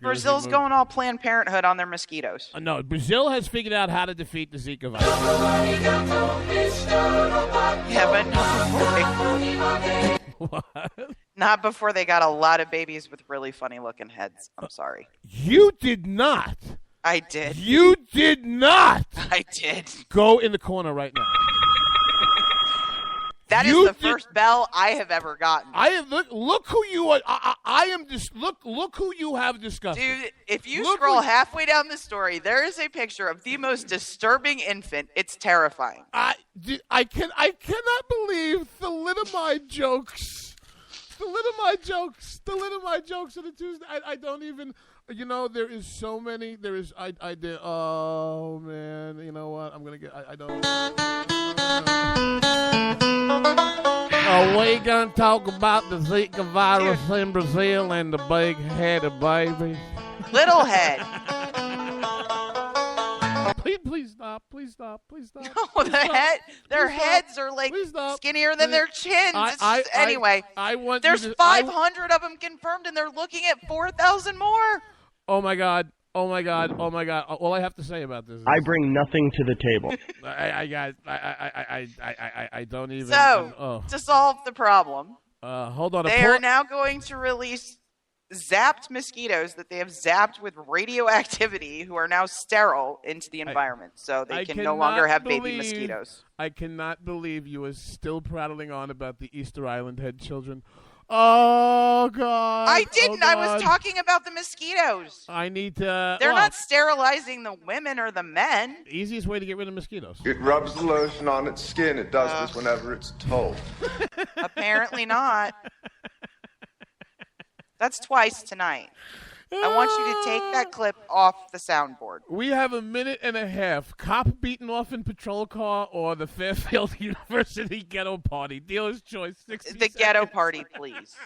[SPEAKER 6] Brazil's going all Planned Parenthood on their mosquitoes.
[SPEAKER 7] No, Brazil has figured out how to defeat the Zika virus.
[SPEAKER 6] Yeah, but what? Not before they got a lot of babies with really funny looking heads. I'm sorry.
[SPEAKER 7] You did not.
[SPEAKER 6] I did.
[SPEAKER 7] You did not.
[SPEAKER 6] I did.
[SPEAKER 7] Go in the corner right now.
[SPEAKER 6] That is the first bell I have ever gotten.
[SPEAKER 7] I have look who you are. I am just look who you have discussed.
[SPEAKER 6] Dude, if you scroll halfway down the story, there is a picture of the most disturbing infant. It's terrifying.
[SPEAKER 7] I cannot believe the thalidomide jokes. The thalidomide jokes of the Tuesday. I don't even. You know, there is so many. There is. I did. Oh man. You know what? I'm gonna get. I don't. We gonna talk about the Zika virus in Brazil and the big-headed baby.
[SPEAKER 6] Little head.
[SPEAKER 7] Please stop.
[SPEAKER 6] No, their heads are like skinnier than their chins. Anyway, there's 500 of them confirmed, and they're looking at 4,000 more.
[SPEAKER 7] Oh my God. All I have to say about this is
[SPEAKER 21] I bring nothing to the table.
[SPEAKER 7] I don't even.
[SPEAKER 6] So, to solve the problem,
[SPEAKER 7] hold on.
[SPEAKER 6] They are now going to release zapped mosquitoes that they have zapped with radioactivity who are now sterile into the environment. So they can no longer have baby mosquitoes.
[SPEAKER 7] I cannot believe you are still prattling on about the Easter Island head children. Oh, God.
[SPEAKER 6] I didn't.
[SPEAKER 7] Oh,
[SPEAKER 6] I
[SPEAKER 7] God.
[SPEAKER 6] was talking about the mosquitoes.
[SPEAKER 7] I need to...
[SPEAKER 6] They're not sterilizing the women or the men.
[SPEAKER 7] Easiest way to get rid of mosquitoes.
[SPEAKER 20] It rubs the lotion on its skin. It does this whenever it's told.
[SPEAKER 6] Apparently not. That's twice tonight. I want you to take that clip off the soundboard.
[SPEAKER 7] We have a minute and a half. Cop beaten off in patrol car or the Fairfield University ghetto party. Dealer's choice. 60
[SPEAKER 6] The
[SPEAKER 7] seconds.
[SPEAKER 6] ghetto party, please.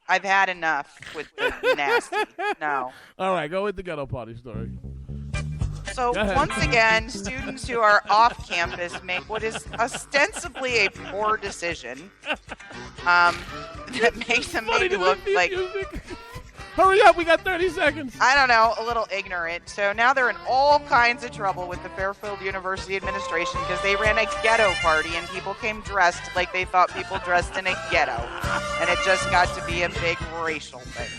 [SPEAKER 6] I've had enough with the nasty. No.
[SPEAKER 7] All right, go with the ghetto party story.
[SPEAKER 6] So once again, students who are off campus make what is ostensibly a poor decision that makes them maybe look like...
[SPEAKER 7] Hurry up, we got 30 seconds.
[SPEAKER 6] I don't know, a little ignorant. So now they're in all kinds of trouble with the Fairfield University administration because they ran a ghetto party and people came dressed like they thought people dressed in a ghetto. And it just got to be a big racial thing.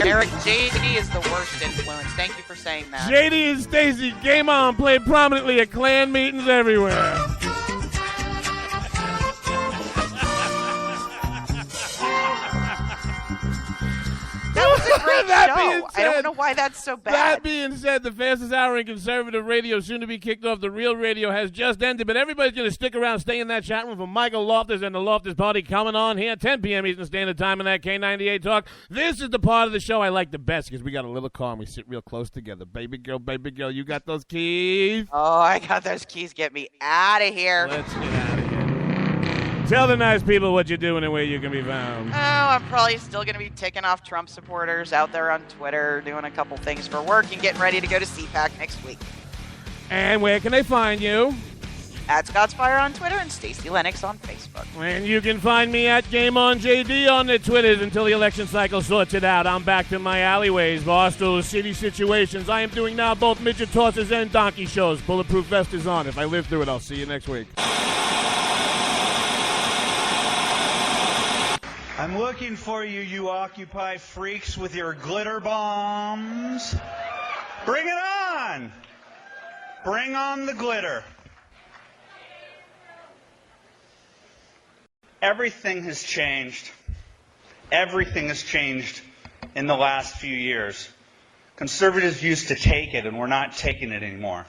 [SPEAKER 6] Eric, JD is the worst influence. Thank you for saying that.
[SPEAKER 7] JD and Stacey, Game On, played prominently at Klan meetings everywhere.
[SPEAKER 6] That was a great show. I don't know why that's so bad.
[SPEAKER 7] That being said, the fastest hour in conservative radio, soon to be kicked off. The Real Radio has just ended, but everybody's going to stick around, stay in that chat room for Michael Loftus and the Loftus Party coming on here at 10 p.m. Eastern Standard Time in that K98 Talk. This is the part of the show I like the best because we got a little car and we sit real close together. Baby girl, you got those keys?
[SPEAKER 6] Oh, I got those keys. Get me out of here.
[SPEAKER 7] Let's get out of here. Tell the nice people what you're doing and where you can be found.
[SPEAKER 6] Oh, I'm probably still going to be ticking off Trump supporters out there on Twitter, doing a couple things for work and getting ready to go to CPAC next week.
[SPEAKER 7] And where can they find you?
[SPEAKER 6] At Scott's Fire on Twitter and Stacey Lennox on Facebook.
[SPEAKER 7] And you can find me at Game On JD on the Twitters until the election cycle sorts it out. I'm back to my alleyways, Barstool City situations. I am doing now both midget tosses and donkey shows. Bulletproof vest is on. If I live through it, I'll see you next week.
[SPEAKER 2] I'm looking for you, you Occupy freaks with your glitter bombs. Bring it on! Bring on the glitter. Everything has changed. Everything has changed in the last few years. Conservatives used to take it, and we're not taking it anymore.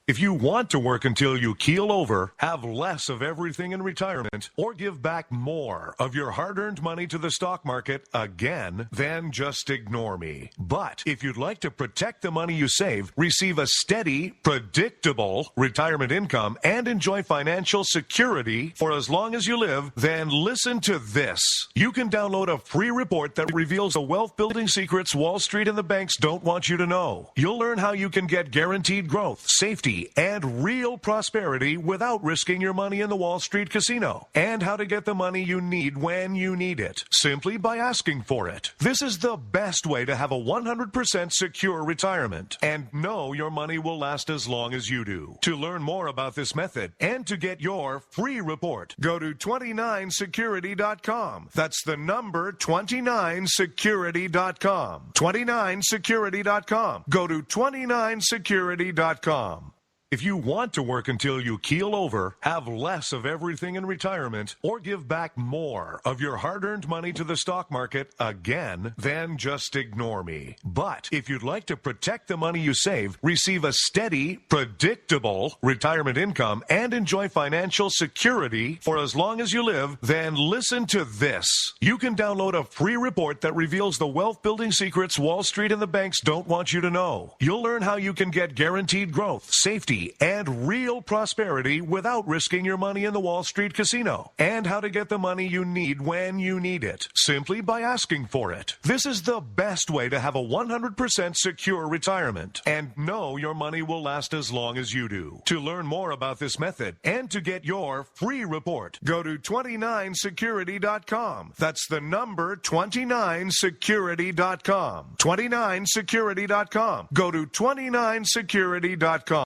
[SPEAKER 4] If you want to work until you keel over, have less of everything in retirement, or give back more of your hard-earned money to the stock market again, then just ignore me. But if you'd like to protect the money you save, receive a steady, predictable retirement income, and enjoy financial security for as long as you live, then listen to this. You can download a free report that reveals the wealth-building secrets Wall Street and the banks don't want you to know. You'll learn how you can get guaranteed growth, safety, and real prosperity without risking your money in the Wall Street casino, and how to get the money you need when you need it, simply by asking for it. This is the best way to have a 100% secure retirement, and know your money will last as long as you do. To learn more about this method, and to get your free report, go to 29security.com. That's the number 29security.com. 29security.com. Go to 29security.com. If you want to work until you keel over, have less of everything in retirement, or give back more of your hard-earned money to the stock market again, then just ignore me. But if you'd like to protect the money you save, receive a steady, predictable retirement income, and enjoy financial security for as long as you live, then listen to this. You can download a free report that reveals the wealth-building secrets Wall Street and the banks don't want you to know. You'll learn how you can get guaranteed growth, safety, and real prosperity without risking your money in the Wall Street casino, and how to get the money you need when you need it, simply by asking for it. This is the best way to have a 100% secure retirement, and know your money will last as long as you do. To learn more about this method, and to get your free report, go to 29security.com. That's the number 29security.com. 29security.com. Go to 29security.com.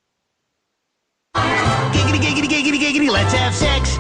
[SPEAKER 17] Giggity, giggity, giggity, giggity, let's have sex.